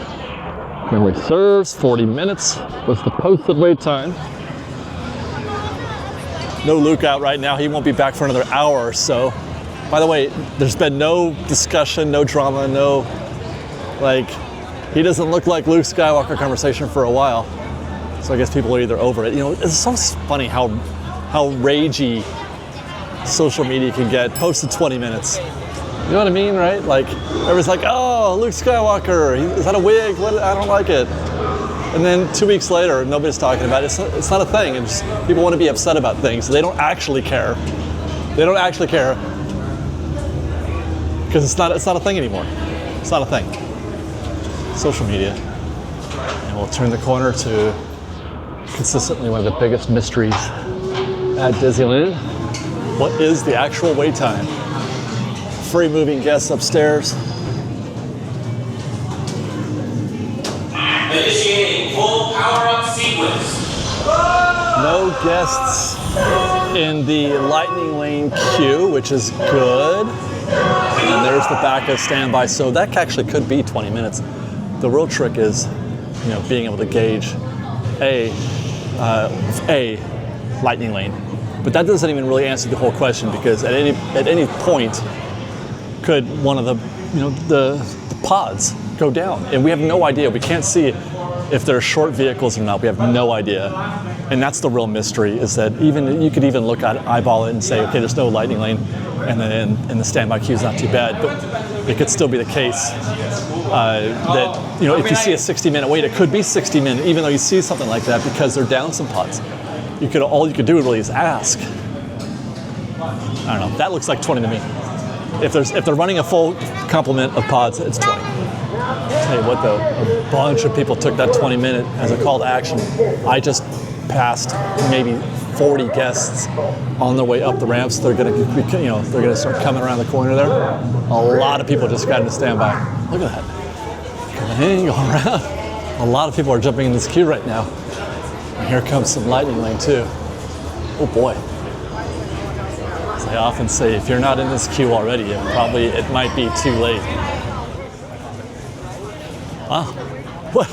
It reserves 40 minutes was the posted wait time. No Luke out right now. He won't be back for another hour or so. By the way, there's been no discussion, no drama, no, he doesn't look like Luke Skywalker conversation for a while. So I guess people are either over it. You know, it's so funny how ragey social media can get. Posted 20 minutes. You know what I mean, right? Like, everyone's like, oh, Luke Skywalker, is that a wig? I don't like it. And then 2 weeks later, nobody's talking about it. It's not a thing. And just, people want to be upset about things. They don't actually care. They don't actually care. Because it's not a thing anymore. It's not a thing. Social media. And we'll turn the corner to consistently one of the biggest mysteries at Disneyland. What is the actual wait time? Free moving guests upstairs. Initiating full power-up sequence. No guests in the Lightning Lane queue, which is good. And there's the backup standby. So that actually could be 20 minutes. The real trick is, being able to gauge a Lightning Lane. But that doesn't even really answer the whole question, because at any point could one of the pods go down, and we have no idea. We can't see if they're short vehicles or not. We have no idea, and that's the real mystery. Is that you could even look at it, eyeball it, and say, okay, there's no Lightning Lane, and then in the standby queue is not too bad. But it could still be the case that if you see a 60-minute wait, it could be 60 minutes, even though you see something like that, because they're down some pods. All you could do really is ask. I don't know. That looks like 20 to me. If they're running a full complement of pods, it's 20. I'll tell you what though, a bunch of people took that 20-minute as a call to action. I just passed maybe 40 guests on their way up the ramps. They're gonna start coming around the corner there. A lot of people just got into standby. Look at that. Going around. A lot of people are jumping in this queue right now. And here comes some Lightning Lane too. Oh boy. As I often say, if you're not in this queue already, it might be too late. Wow. What?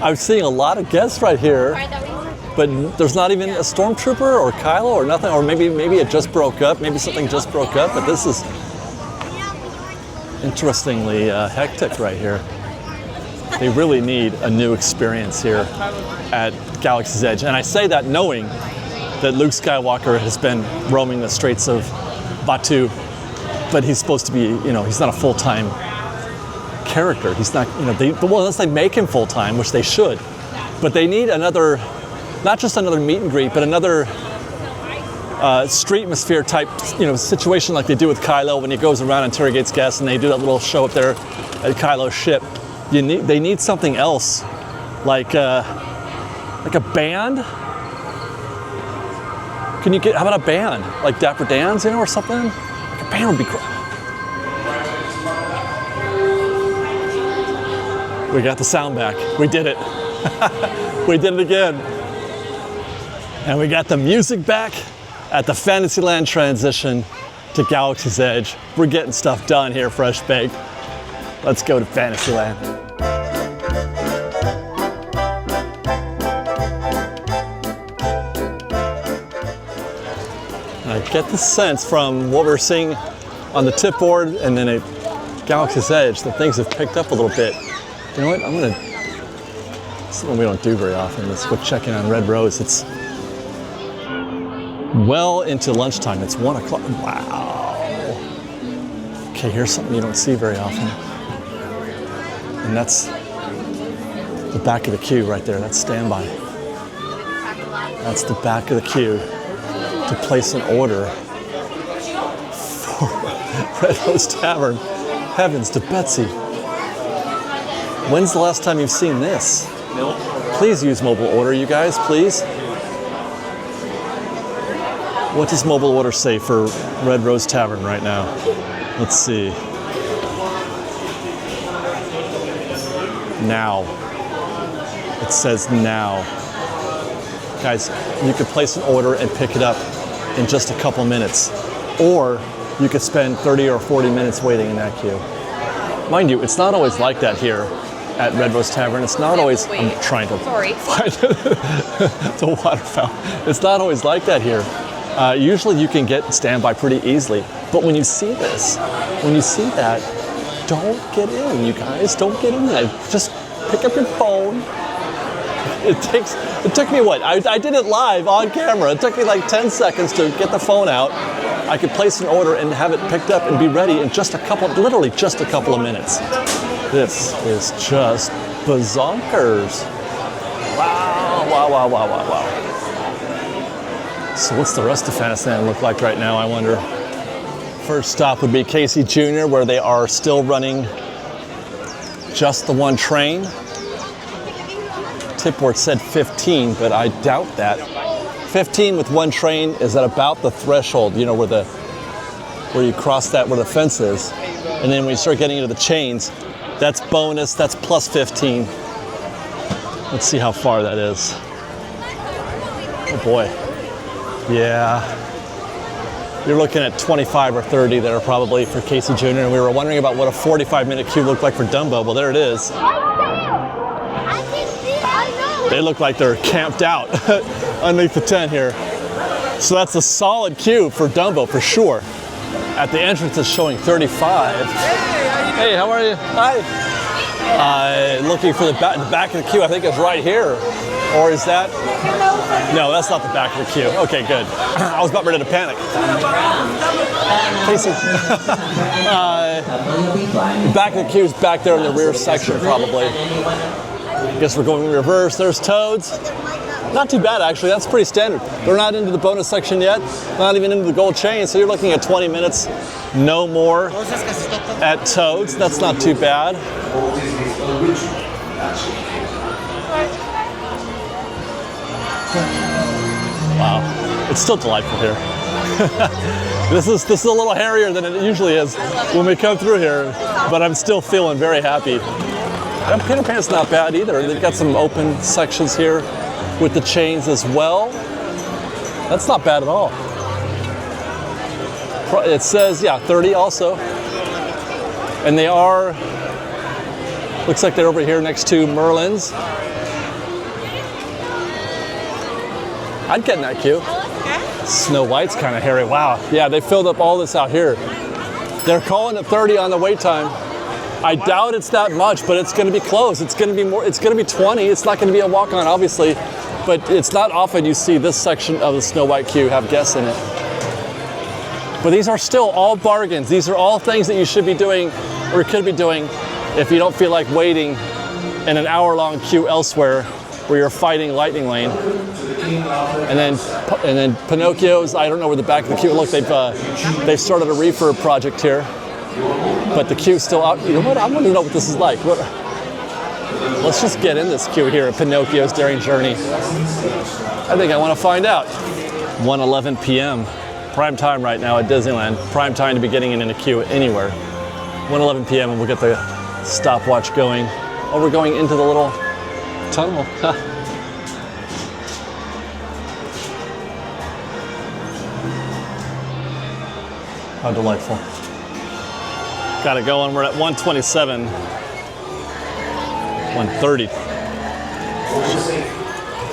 I'm seeing a lot of guests right here, but there's not even a stormtrooper or Kylo or nothing, or maybe it just broke up. Maybe something just broke up, but this is interestingly hectic right here. They really need a new experience here at Galaxy's Edge. And I say that knowing that Luke Skywalker has been roaming the Straits of Batuu, but he's supposed to be, he's not a full-time character. He's not, unless they make him full-time, which they should. But they need another, not just another meet and greet, but another streetmosphere type, situation like they do with Kylo when he goes around and interrogates guests, and they do that little show up there at Kylo's ship. They need something else, like a band. How about a band, like Dapper Dan's, or something? Like a band would be great. We got the sound back. We did it. We did it again. And we got the music back at the Fantasyland transition to Galaxy's Edge. We're getting stuff done here, Fresh Baked. Let's go to Fantasyland. I get the sense from what we're seeing on the tipboard and then at Galaxy's Edge that things have picked up a little bit. You know what? I'm gonna, something we don't do very often. Let's go check in on Red Rose. It's well into lunchtime. It's 1 o'clock. Wow. Okay, here's something you don't see very often. And that's the back of the queue right there. That's standby. That's the back of the queue to place an order for Red Rose Tavern. Heavens to Betsy. When's the last time you've seen this? Please use mobile order, you guys, please. What does mobile order say for Red Rose Tavern right now? Let's see. Now. It says now. Guys, you could place an order and pick it up in just a couple minutes. Or you could spend 30 or 40 minutes waiting in that queue. Mind you, it's not always like that here at Red Rose Tavern. It's not always, I'm trying to find the water fountain. It's not always like that here. Usually you can get standby pretty easily. But when you see this, when you see that, don't get in, you guys. Don't get in there. Just pick up your phone. It took me what? I did it live on camera. It took me like 10 seconds to get the phone out. I could place an order and have it picked up and be ready in just a couple, literally just a couple of minutes. This is just bazonkers. Wow, wow, wow, wow, wow, wow. So what's the rest of Fantasyland look like right now, I wonder? First stop would be Casey Jr., where they are still running just the one train. Tipboard said 15, but I doubt that. 15 with one train is at about the threshold, you know, where you cross that where the fence is. And then when you start getting into the chains, that's bonus, that's plus 15. Let's see how far that is. Oh boy. Yeah. You're looking at 25 or 30 that are probably for Casey Jr. And we were wondering about what a 45-minute queue looked like for Dumbo. Well, there it is. They look like they're camped out underneath the tent here. So that's a solid queue for Dumbo for sure. At the entrance it's showing 35. Hey, how are you? Hi. Looking for the back of the queue, I think it's right here. Or is that? No, that's not the back of the queue. Okay, good. I was about ready to panic. Casey. The back of the queue is back there in the rear section probably. I guess we're going in reverse. There's Toads. Not too bad, actually. That's pretty standard. They're not into the bonus section yet. Not even into the gold chain. So you're looking at 20 minutes, no more at Toads. That's not too bad. Wow. It's still delightful here. This is a little hairier than it usually is when we come through here, but I'm still feeling very happy. And Peter Pan's not bad either. They've got some open sections here with the chains as well. That's not bad at all. It says, yeah, 30 also. And they are, looks like they're over here next to Merlin's. I'd get in that queue. Snow White's kind of hairy. Wow. Yeah, they filled up all this out here. They're calling it 30 on the wait time. I doubt it's that much, but it's going to be close. It's going to be more. It's going to be 20. It's not going to be a walk-on, obviously, but it's not often you see this section of the Snow White queue have guests in it. But these are still all bargains. These are all things that you should be doing, or could be doing, if you don't feel like waiting in an hour-long queue elsewhere, where you're fighting Lightning Lane. And then Pinocchio's. I don't know where the back of the queue. Look, they've started a refurb project here. But the queue's still out. You know what? I want to know what this is like. Let's just get in this queue here at Pinocchio's Daring Journey. I think I want to find out. 1:11 p.m. Prime time right now at Disneyland. Prime time to be getting in a queue anywhere. 1:11 p.m. and we'll get the stopwatch going. Oh, we're going into the little tunnel. How delightful. Got it going. We're at 127. 130.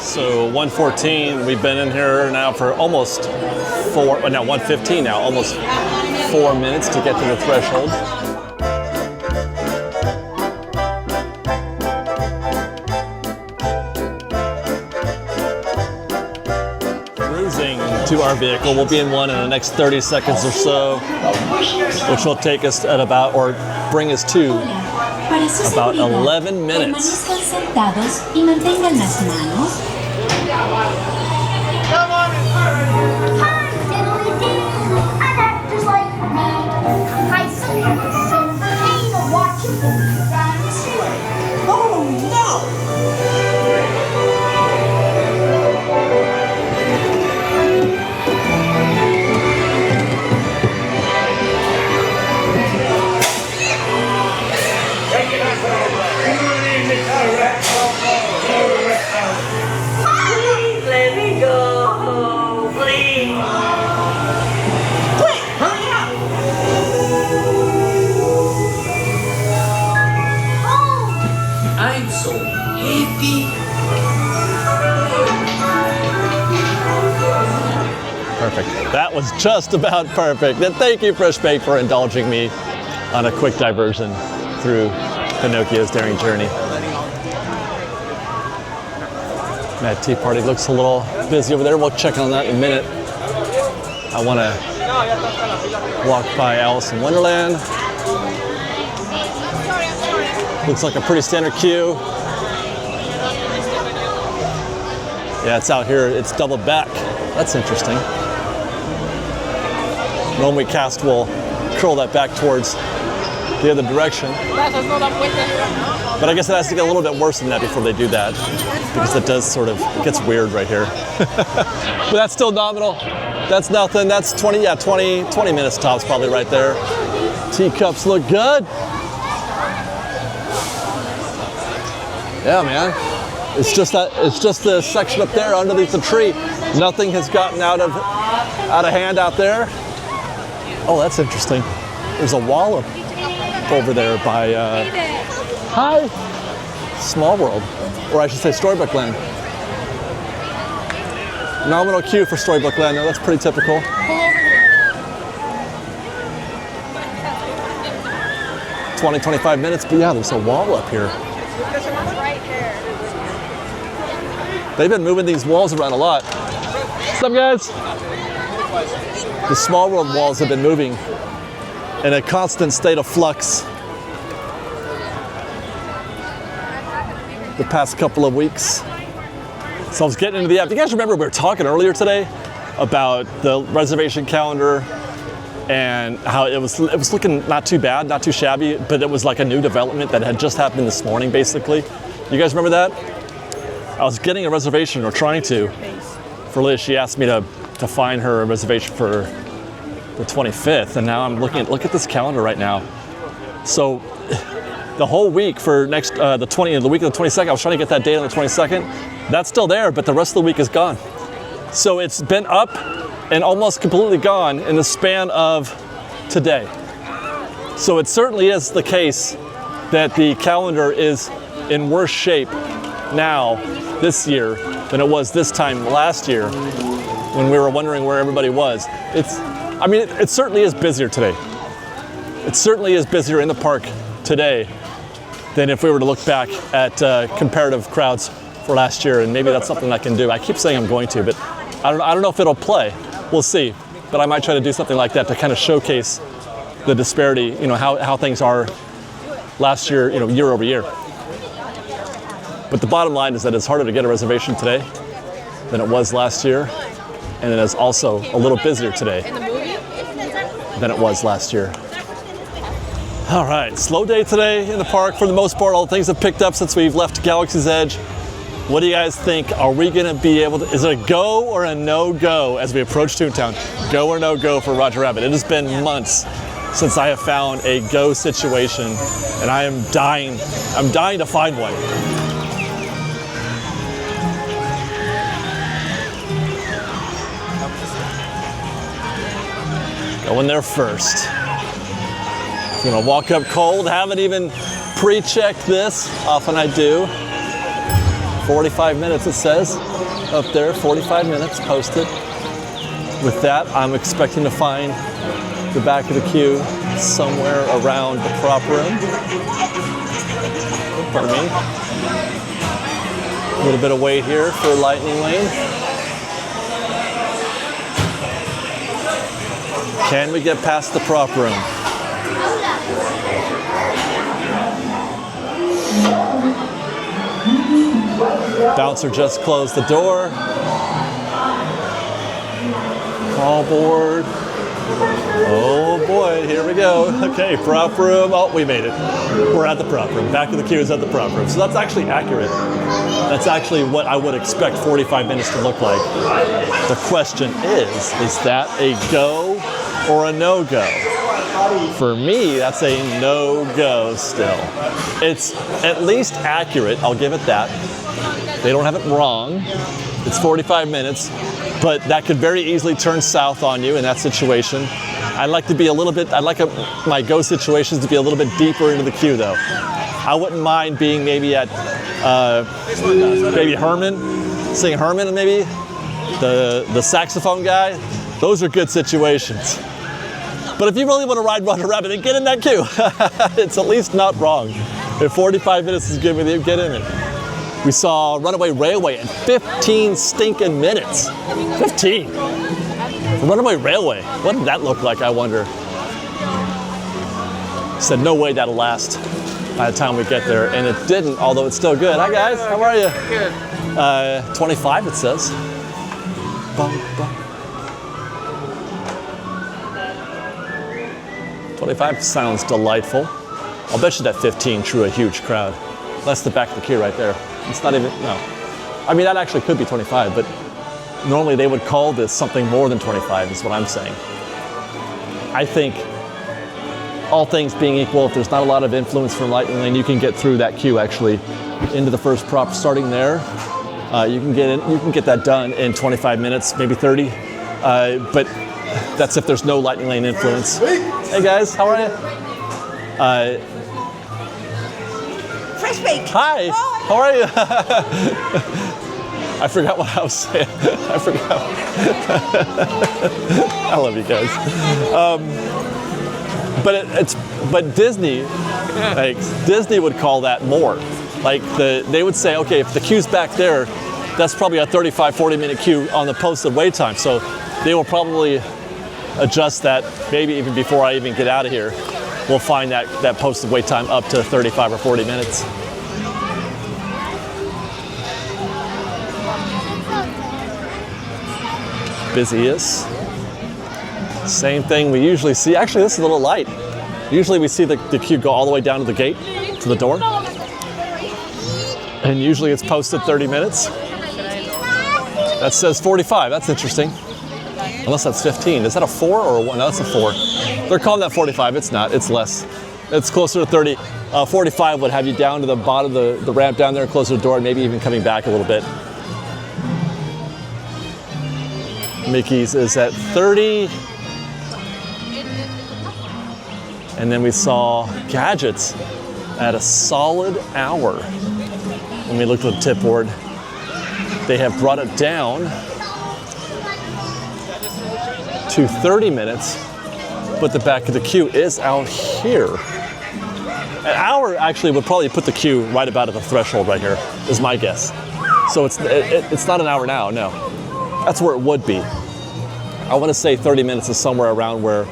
So 1:14, we've been in here now for almost 1:15 now, almost 4 minutes to get to the threshold. Cruising to our vehicle. We'll be in one in the next 30 seconds or so, which will take us at about, or bring us to about 11 minutes. Perfect. That was just about perfect. And thank you, Fresh Bake, for indulging me on a quick diversion through Pinocchio's daring journey. That tea party looks a little busy over there. We'll check on that in a minute. I want to walk by Alice in Wonderland. Looks like a pretty standard queue. Yeah, it's out here. It's doubled back. That's interesting. When we cast, we'll curl that back towards the other direction. But I guess it has to get a little bit worse than that before they do that, because it does sort of, it gets weird right here. But that's still nominal. That's nothing. That's 20 minutes tops probably right there. Teacups look good. Yeah, man. It's just the section up there underneath the tree. Nothing has gotten out of hand out there. Oh, that's interesting. There's a wall over there by hi, Small World, or I should say Storybook Land. Nominal queue for Storybook Land. No, that's pretty typical. 20-25 minutes, but yeah, there's a wall up here. They've been moving these walls around a lot. What's up, guys? The Small World walls have been moving in a constant state of flux the past couple of weeks. So I was getting into the app. Do you guys remember we were talking earlier today about the reservation calendar and how it was looking not too bad, not too shabby, but it was like a new development that had just happened this morning, basically. You guys remember that? I was getting a reservation, or trying to, for Liz. She asked me to find her a reservation for the 25th, and now I'm look at this calendar right now. So the whole week for the week of the 22nd, I was trying to get that date on the 22nd. That's still there, but the rest of the week is gone. So it's been up and almost completely gone in the span of today. So it certainly is the case that the calendar is in worse shape now this year than it was this time last year when we were wondering where everybody was. It certainly is busier today. It certainly is busier in the park today than if we were to look back at comparative crowds for last year, and maybe that's something I can do. I keep saying I'm going to, but I don't know if it'll play. We'll see. But I might try to do something like that to kind of showcase the disparity, how things are last year, year over year. But the bottom line is that it's harder to get a reservation today than it was last year, and it is also a little busier today than it was last year. All right, slow day today in the park for the most part. All the things have picked up since we've left Galaxy's Edge. What do you guys think? Are we gonna be able to, is it a go or a no-go as we approach Toontown? Go or no-go for Roger Rabbit? It has been months since I have found a go situation, and I'm dying to find one. Going there first. Gonna walk up cold, haven't even pre-checked this, often I do. 45 minutes it says up there, 45 minutes posted. With that, I'm expecting to find the back of the queue somewhere around the prop room. Pardon me. A little bit of wait here for Lightning Lane. Can we get past the prop room? Bouncer just closed the door. Call board. Oh boy, here we go. Okay, prop room. Oh, we made it. We're at the prop room. Back of the queue is at the prop room. So that's actually accurate. That's actually what I would expect 45 minutes to look like. The question is that a go or a no-go? For me, that's a no-go still. It's at least accurate, I'll give it that. They don't have it wrong. It's 45 minutes, but that could very easily turn south on you in that situation. I'd like to be a little bit, my go situations to be a little bit deeper into the queue though. I wouldn't mind being maybe at, maybe Herman, seeing Herman maybe, the saxophone guy. Those are good situations. But if you really want to ride Roger Rabbit, then get in that queue. It's at least not wrong. If 45 minutes is good with you, get in it. We saw Runaway Railway in 15 stinking minutes. 15. Runaway Railway. What did that look like, I wonder? Said no way that'll last by the time we get there, and it didn't, although it's still good. Hi guys, how are you? Good. 25 it says. Bum, bum. 25 sounds delightful. I'll bet you that 15 drew a huge crowd. That's the back of the queue right there. It's not even, no. I mean, that actually could be 25, but normally they would call this something more than 25 is what I'm saying. I think all things being equal, if there's not a lot of influence from Lightning Lane, you can get through that queue actually into the first prop starting there. You can get that done in 25 minutes, maybe 30. But that's if there's no Lightning Lane influence. Hey guys, how are you? Fresh bake. Hi, how are you? I forgot what I was saying. I forgot. I love you guys. But Disney, like Disney would call that more. Like they would say, okay, if the queue's back there, that's probably a 35, 40 minute queue on the posted wait time. So they will probably adjust that maybe even before I even get out of here. We'll find that posted wait time up to 35 or 40 minutes. Busiest. Same thing we usually see. Actually, this is a little light. Usually we see the queue go all the way down to the gate, to the door. And usually it's posted 30 minutes. That says 45, that's interesting. Unless that's 15. Is that a 4 or a 1? No, that's a 4. They're calling that 45, it's not, it's less. It's closer to 30. 45 would have you down to the bottom of the ramp down there, closer to the door, and maybe even coming back a little bit. Mickey's is at 30. And then we saw Gadgets at a solid hour. When we looked at the tip board, they have brought it down to 30 minutes, but the back of the queue is out here. An hour actually would probably put the queue right about at the threshold right here, is my guess. So it's not an hour now, no. That's where it would be. I want to say 30 minutes is somewhere around where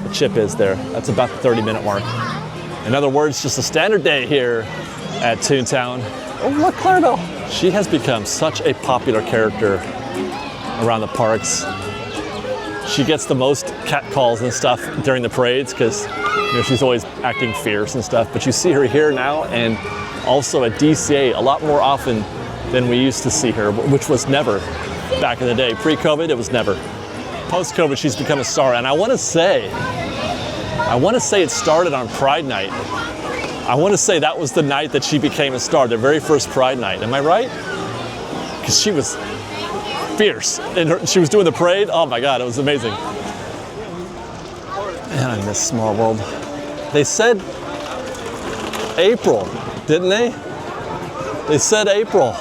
the chip is there. That's about the 30-minute mark. In other words, just a standard day here at Toontown. Oh, look, Clarabelle. She has become such a popular character around the parks. She gets the most cat calls and stuff during the parades because she's always acting fierce and stuff. But you see her here now and also at DCA a lot more often than we used to see her, which was never back in the day. Pre-COVID, it was never. Post-COVID, she's become a star. And I want to say it started on Pride Night. I want to say that was the night that she became a star, the very first Pride Night. Am I right? Because she was fierce. And she was doing the parade. Oh my God, it was amazing. Man, I miss Small World. They said April, didn't they? They said April.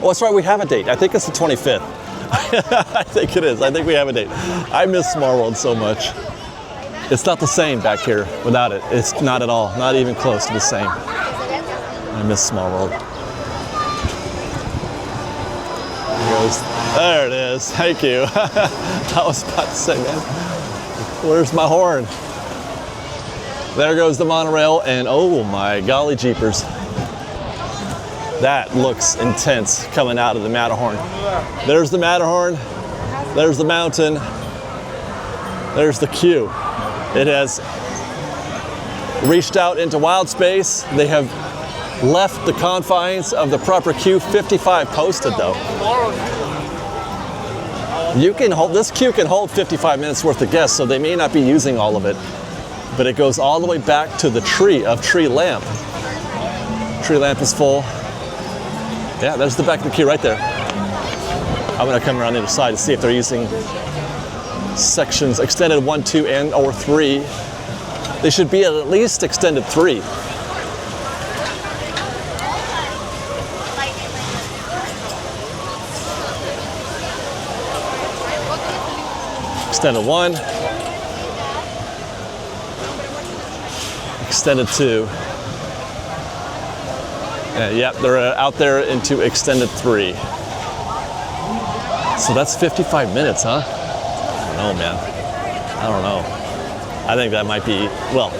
Oh, that's right, we have a date. I think it's the 25th. I think it is. I think we have a date. I miss Small World so much. It's not the same back here without it. It's not at all. Not even close to the same. I miss Small World. There it is. Thank you. I was about to say, man, where's my horn? There goes the monorail, and oh my golly jeepers. That looks intense coming out of the Matterhorn. There's the Matterhorn. There's the mountain. There's the queue. It has reached out into wild space. They have left the confines of the proper queue. 55 posted though. You can hold, this queue can hold 55 minutes worth of guests, so they may not be using all of it. But it goes all the way back to the tree lamp. Tree lamp is full. Yeah, there's the back of the queue right there. I'm gonna come around the other side to see if they're using sections extended 1, 2, and or 3. They should be at least extended 3. Extended 1. Extended 2. Yep, they're out there into extended 3. So that's 55 minutes, huh? I don't know, man. I don't know. I think that might be, well,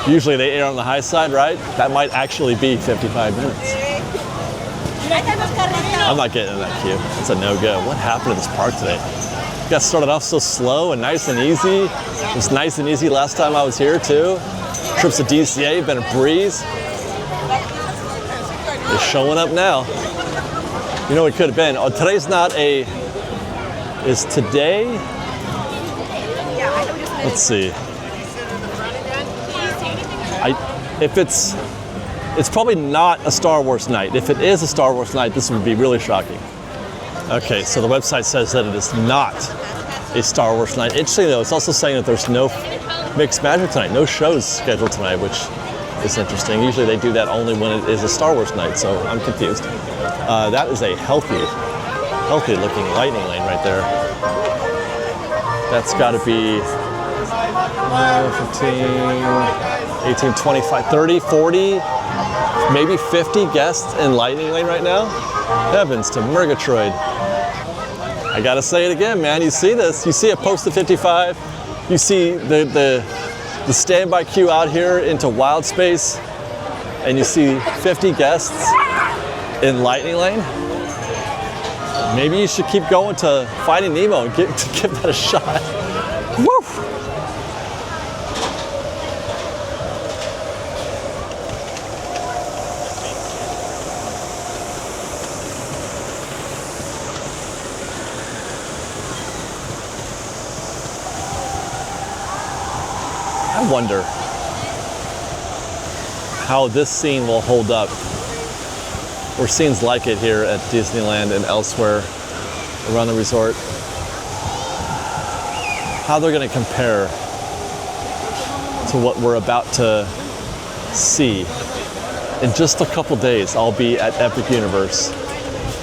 usually they err on the high side, right? That might actually be 55 minutes. I'm not getting in that queue. It's a no-go. What happened to this park today? It got started off so slow and nice and easy. It was nice and easy last time I was here, too. Trips to DCA have been a breeze. They're showing up now. You know what it could have been? Oh, today's not a, is today? Let's see. If it's probably not a Star Wars night. If it is a Star Wars night, this would be really shocking. Okay, so the website says that it is not a Star Wars night. Interesting though, it's also saying that there's no Mixed Magic tonight, no shows scheduled tonight, which is interesting. Usually they do that only when it is a Star Wars night, so I'm confused. That is a healthy looking lightning lane right there. That's gotta be 15, 18, 25, 30, 40, maybe 50 guests in lightning lane right now. Heavens to Murgatroyd. I gotta say it again, man. You see this, you see it posted 55. You see the standby queue out here into wild space, and you see 50 guests in lightning lane. Maybe you should keep going to Finding Nemo and give that a shot. Woo! I wonder how this scene will hold up, or scenes like it here at Disneyland and elsewhere around the resort. How they're going to compare to what we're about to see. In just a couple days, I'll be at Epic Universe,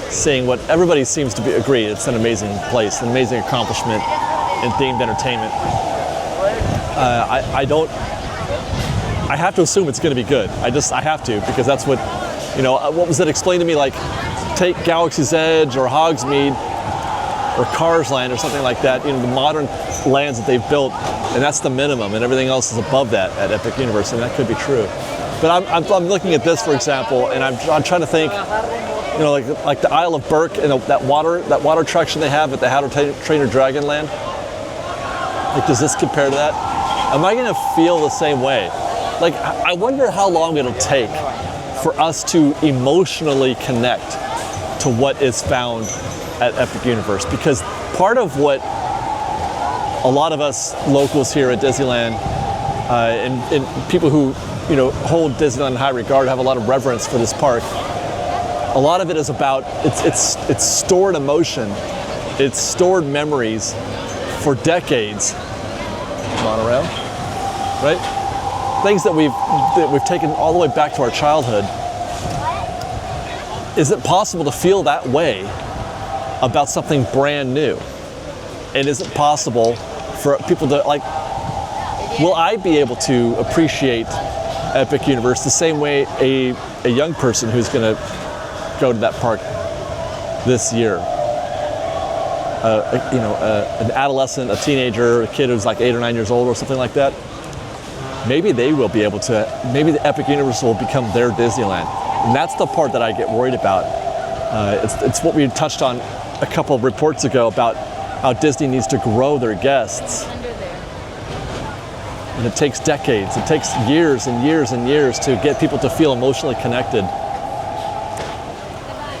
seeing what everybody seems to be agreed. It's an amazing place, an amazing accomplishment in themed entertainment. I have to assume it's going to be good. I have to, because that's what, you know, what was it explained to me, like take Galaxy's Edge or Hogsmeade or Cars Land or something like that, you know, the modern lands that they've built, and that's the minimum, and everything else is above that at Epic Universe, and that could be true. But I'm looking at this, for example, and I'm trying to think, you know, like the Isle of Berk and that water attraction they have at the How to Train Your Dragon Land. Like, does this compare to that? Am I going to feel the same way? Like, I wonder how long it'll take for us to emotionally connect to what is found at Epic Universe, because part of what a lot of us locals here at Disneyland and people who, you know, hold Disneyland in high regard, have a lot of reverence for this park, a lot of it is about it's stored emotion, it's stored memories for decades. Monorail, right? Things that we've taken all the way back to our childhood. is it possible to feel that way about something brand new? And is it possible for people to, like, will I be able to appreciate Epic Universe the same way a young person who's going to go to that park this year, an adolescent, a teenager, a kid who's like 8 or 9 years old or something like that? Maybe they will be able to, maybe the Epic Universe will become their Disneyland. And that's the part that I get worried about. It's what we touched on a couple of reports ago about how Disney needs to grow their guests. And it takes decades, it takes years and years and years to get people to feel emotionally connected.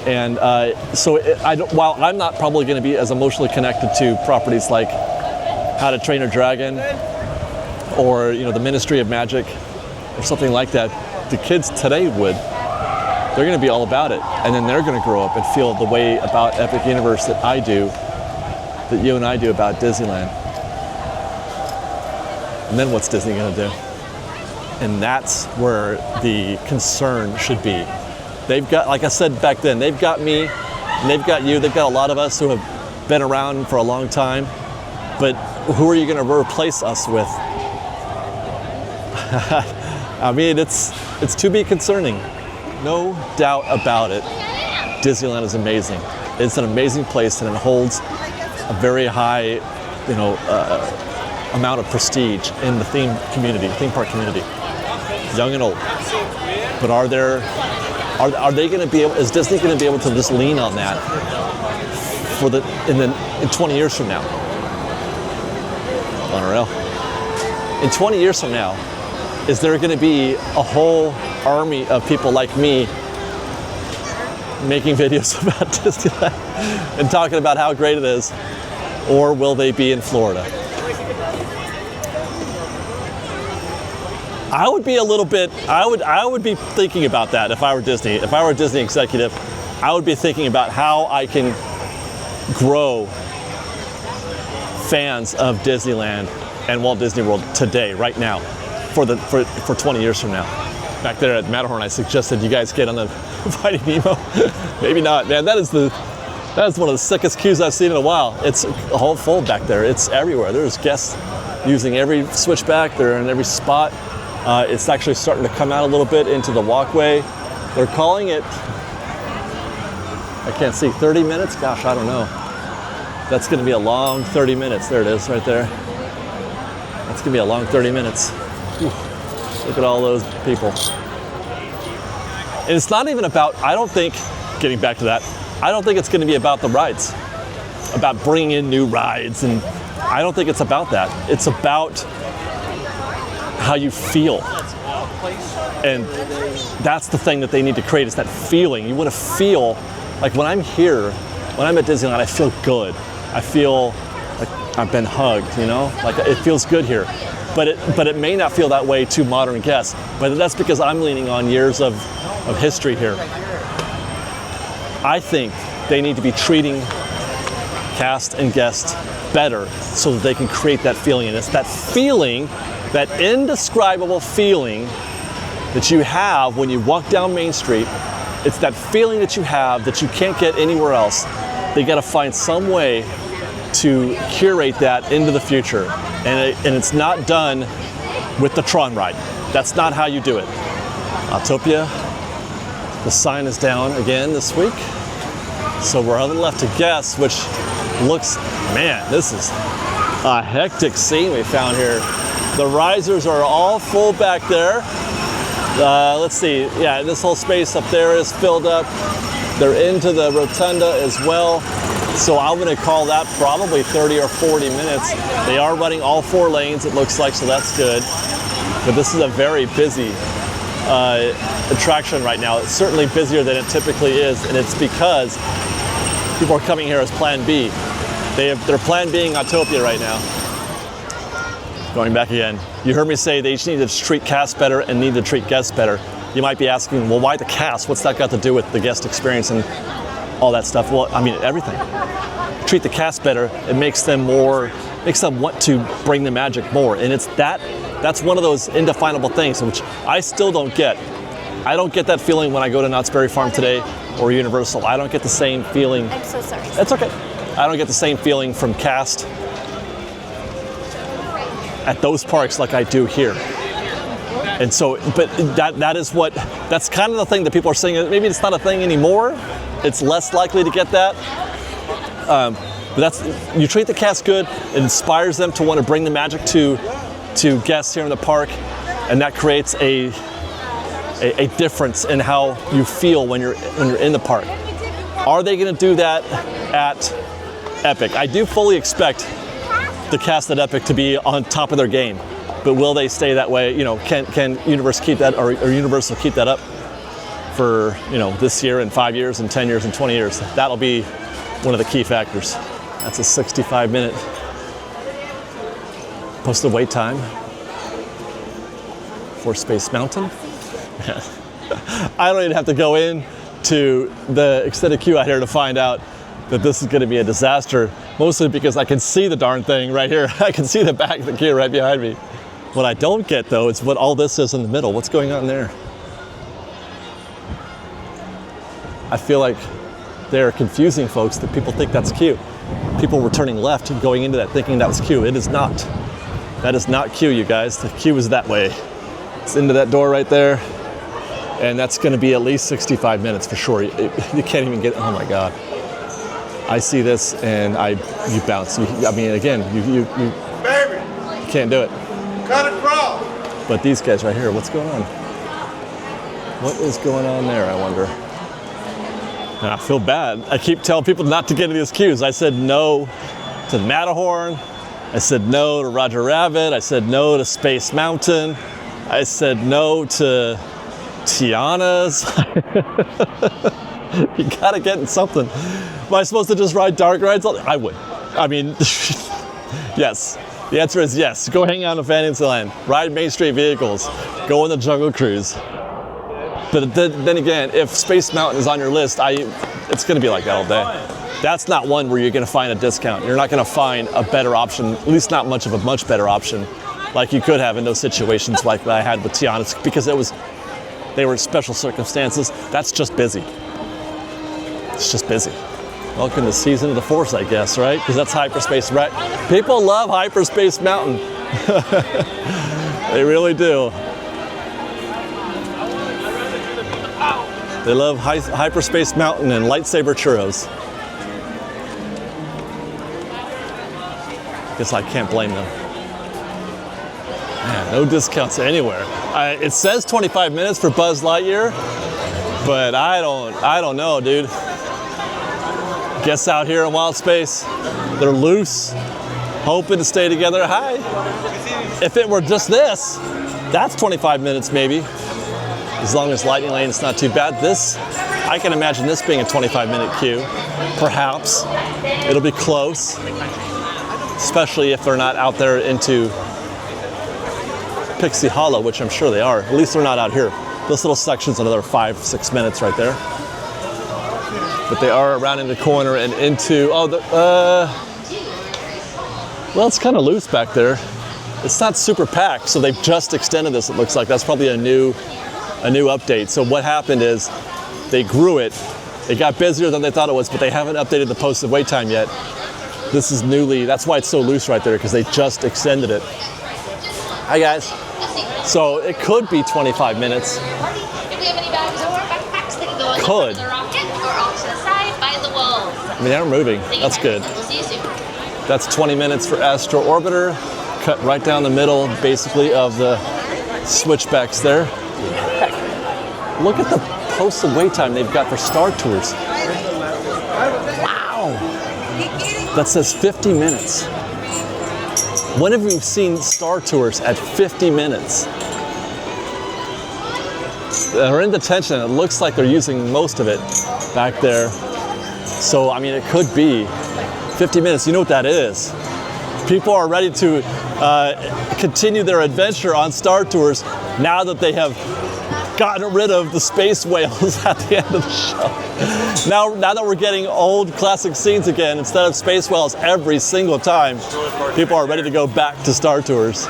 And while I'm not probably going to be as emotionally connected to properties like How to Train Your Dragon or the Ministry of Magic or something like that, the kids today would. They're going to be all about it, and then they're going to grow up and feel the way about Epic Universe that I do, that you and I do about Disneyland. And then what's Disney going to do? And that's where the concern should be. They've got, like I said back then, they've got me, and they've got you, they've got a lot of us who have been around for a long time, but who are you going to replace us with? I mean, it's to be concerning. No doubt about it. Disneyland is amazing. It's an amazing place, and it holds a very high, amount of prestige in the theme park community, young and old. But are they going to be able? Is Disney going to be able to just lean on that in 20 years from now? Unreal. In 20 years from now, is there going to be a whole army of people like me making videos about Disneyland and talking about how great it is, or will they be in Florida? I would be a little bit, I would be thinking about that if I were Disney. If I were a Disney executive, I would be thinking about how I can grow fans of Disneyland and Walt Disney World today, right now, for 20 years from now. Back there at Matterhorn, I suggested you guys get on the Finding Nemo. Maybe not, man. That is one of the sickest queues I've seen in a while. It's a whole full back there. It's everywhere. There's guests using every switchback. They're in every spot. It's actually starting to come out a little bit into the walkway. They're calling it, I can't see, 30 minutes? Gosh, I don't know. That's going to be a long 30 minutes. There it is, right there. That's going to be a long 30 minutes. Whew. Look at all those people. And it's not even about, I don't think, getting back to that, I don't think it's going to be about the rides, about bringing in new rides, and I don't think it's about that. It's about how you feel. And that's the thing that they need to create, is that feeling. You want to feel, like when I'm here, when I'm at Disneyland, I feel good. I feel like I've been hugged, like it feels good here. But it may not feel that way to modern guests, but that's because I'm leaning on years of history here. I think they need to be treating cast and guests better so that they can create that feeling. And it's that feeling, that indescribable feeling that you have when you walk down Main Street. It's that feeling that you have that you can't get anywhere else. They got to find some way to curate that into the future. And it's not done with the Tron ride. That's not how you do it. Autopia, the sign is down again this week. So we're on the left to guess, which looks, man, this is a hectic scene we found here. The risers are all full back there. Let's see, yeah, this whole space up there is filled up. They're into the rotunda as well. So I'm gonna call that probably 30 or 40 minutes. They are running all 4 lanes, it looks like, so that's good. But this is a very busy attraction right now. It's certainly busier than it typically is, and it's because people are coming here as Plan B. They're Plan Bing Autopia right now. Going back again, you heard me say they just need to treat cast better and need to treat guests better. You might be asking, well, why the cast? What's that got to do with the guest experience and all that stuff? Well, I mean, everything. Treat the cast better, it makes them want to bring the magic more. And that's one of those indefinable things, which I still don't get. I don't get that feeling when I go to Knott's Berry Farm today or Universal. I don't get the same feeling. I'm so sorry. That's okay. I don't get the same feeling from cast at those parks like I do here. And so, but that's kind of the thing that people are saying. Maybe it's not a thing anymore. It's less likely to get that. But you treat the cast good, it inspires them to want to bring the magic to guests here in the park, and that creates a difference in how you feel when you're in the park. Are they going to do that at Epic? I do fully expect the cast at Epic to be on top of their game, but will they stay that way? You know, can Universal keep that, or Universal keep that up for, you know, this year and 5 years and 10 years and 20 years? That'll be one of the key factors. That's a 65-minute posted wait time for Space Mountain. I don't even have to go in to the extended queue out here to find out that this is going to be a disaster, mostly because I can see the darn thing right here. I can see the back of the queue right behind me. What I don't get, though, is what all this is in the middle. What's going on there? I feel like they're confusing folks, that people think that's queue. People were turning left and going into that thinking that was queue. It is not. That is not queue, you guys. The queue is that way. It's into that door right there. And that's going to be at least 65 minutes for sure. You can't even get, oh my God. I see this and you bounce. I mean, again, you can't do it. Cut across. But these guys right here, what's going on? What is going on there, I wonder? And I feel bad. I keep telling people not to get into these queues. I said no to the Matterhorn. I said no to Roger Rabbit. I said no to Space Mountain. I said no to Tiana's. You gotta get in something. Am I supposed to just ride dark rides? I would. I mean, yes. The answer is yes. Go hang out in Fantasyland. Ride Main Street vehicles. Go on the Jungle Cruise. But then again, if Space Mountain is on your list, it's going to be like that all day. That's not one where you're going to find a discount. You're not going to find a better option, at least not much of a much better option, like you could have in those situations like I had with Tiana's, because they were special circumstances. That's just busy. It's just busy. Welcome to Season of the Force, I guess, right? Because that's hyperspace, right? People love Hyperspace Mountain. They really do. They love Hyperspace Mountain and lightsaber churros. Guess I can't blame them. Man, no discounts anywhere. It says 25 minutes for Buzz Lightyear, but I don't know, dude. Guess out here in Wild Space, they're loose, hoping to stay together. Hi. If it were just this, that's 25 minutes maybe. As long as Lightning Lane is not too bad. This, I can imagine this being a 25-minute queue. Perhaps. It'll be close. Especially if they're not out there into Pixie Hollow, which I'm sure they are. At least they're not out here. This little section's another 5-6 minutes right there. But they are around in the corner and into, well, it's kind of loose back there. It's not super packed, so they've just extended this, it looks like. That's probably a new update. So what happened is they grew it. It got busier than they thought it was, but they haven't updated the posted wait time yet. This is newly, that's why it's so loose right there, because they just extended it. Hi guys. So it could be 25 minutes. If we have any bags or backpacks, they can go on Could. the rocket or off to the side by the walls. I mean, they're moving. That's good. We'll see you soon. That's 20 minutes for Astro Orbiter. Cut right down the middle, basically, of the switchbacks there. Heck, look at the posted wait time they've got for Star Tours. Wow! That says 50 minutes. When have we seen Star Tours at 50 minutes? They're in detention. It looks like they're using most of it back there. So, I mean, it could be 50 minutes. You know what that is? People are ready to continue their adventure on Star Tours now that they have gotten rid of the space whales at the end of the show. Now that we're getting old classic scenes again, instead of space whales every single time, people are ready to go back to Star Tours.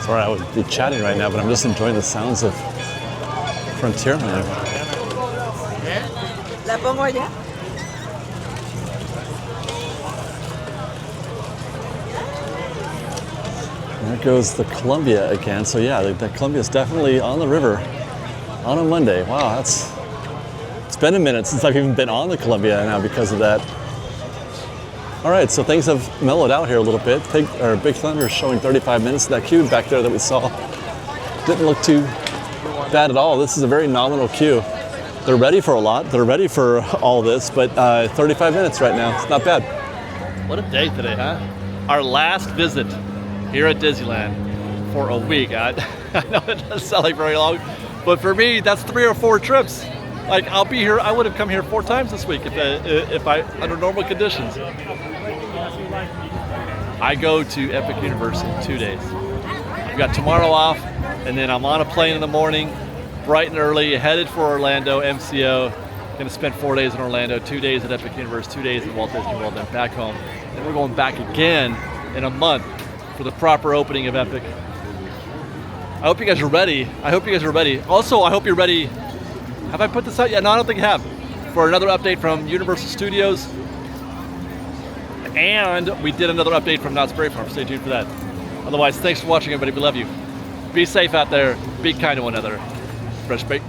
Sorry, I would be chatting right now, but I'm just enjoying the sounds of Frontierland. La pomme royale. There goes the Columbia again. So yeah, the Columbia is definitely on the river on a Monday. Wow, it's been a minute since I've even been on the Columbia now because of that. All right, so things have mellowed out here a little bit. Big Thunder is showing 35 minutes. That queue back there that we saw didn't look too bad at all. This is a very nominal queue. They're ready for a lot. They're ready for all this, but 35 minutes right now. It's not bad. What a day today, huh? Our last visit here at Disneyland for a week. I know it doesn't sound like very long, but for me, that's 3 or 4 trips. Like, I'll be here, I would have come here 4 times this week if I under normal conditions. I go to Epic Universe in 2 days. I've got tomorrow off, and then I'm on a plane in the morning, bright and early, headed for Orlando, MCO. Gonna spend 4 days in Orlando, 2 days at Epic Universe, 2 days at Walt Disney World, then back home. And we're going back again in a month for the proper opening of Epic. I hope you guys are ready. Also, I hope you're ready. Have I put this out yet? No, I don't think I have. For another update from Universal Studios. And we did another update from Knott's Berry Farm. Stay tuned for that. Otherwise, thanks for watching, everybody. We love you. Be safe out there. Be kind to one another. Fresh baked.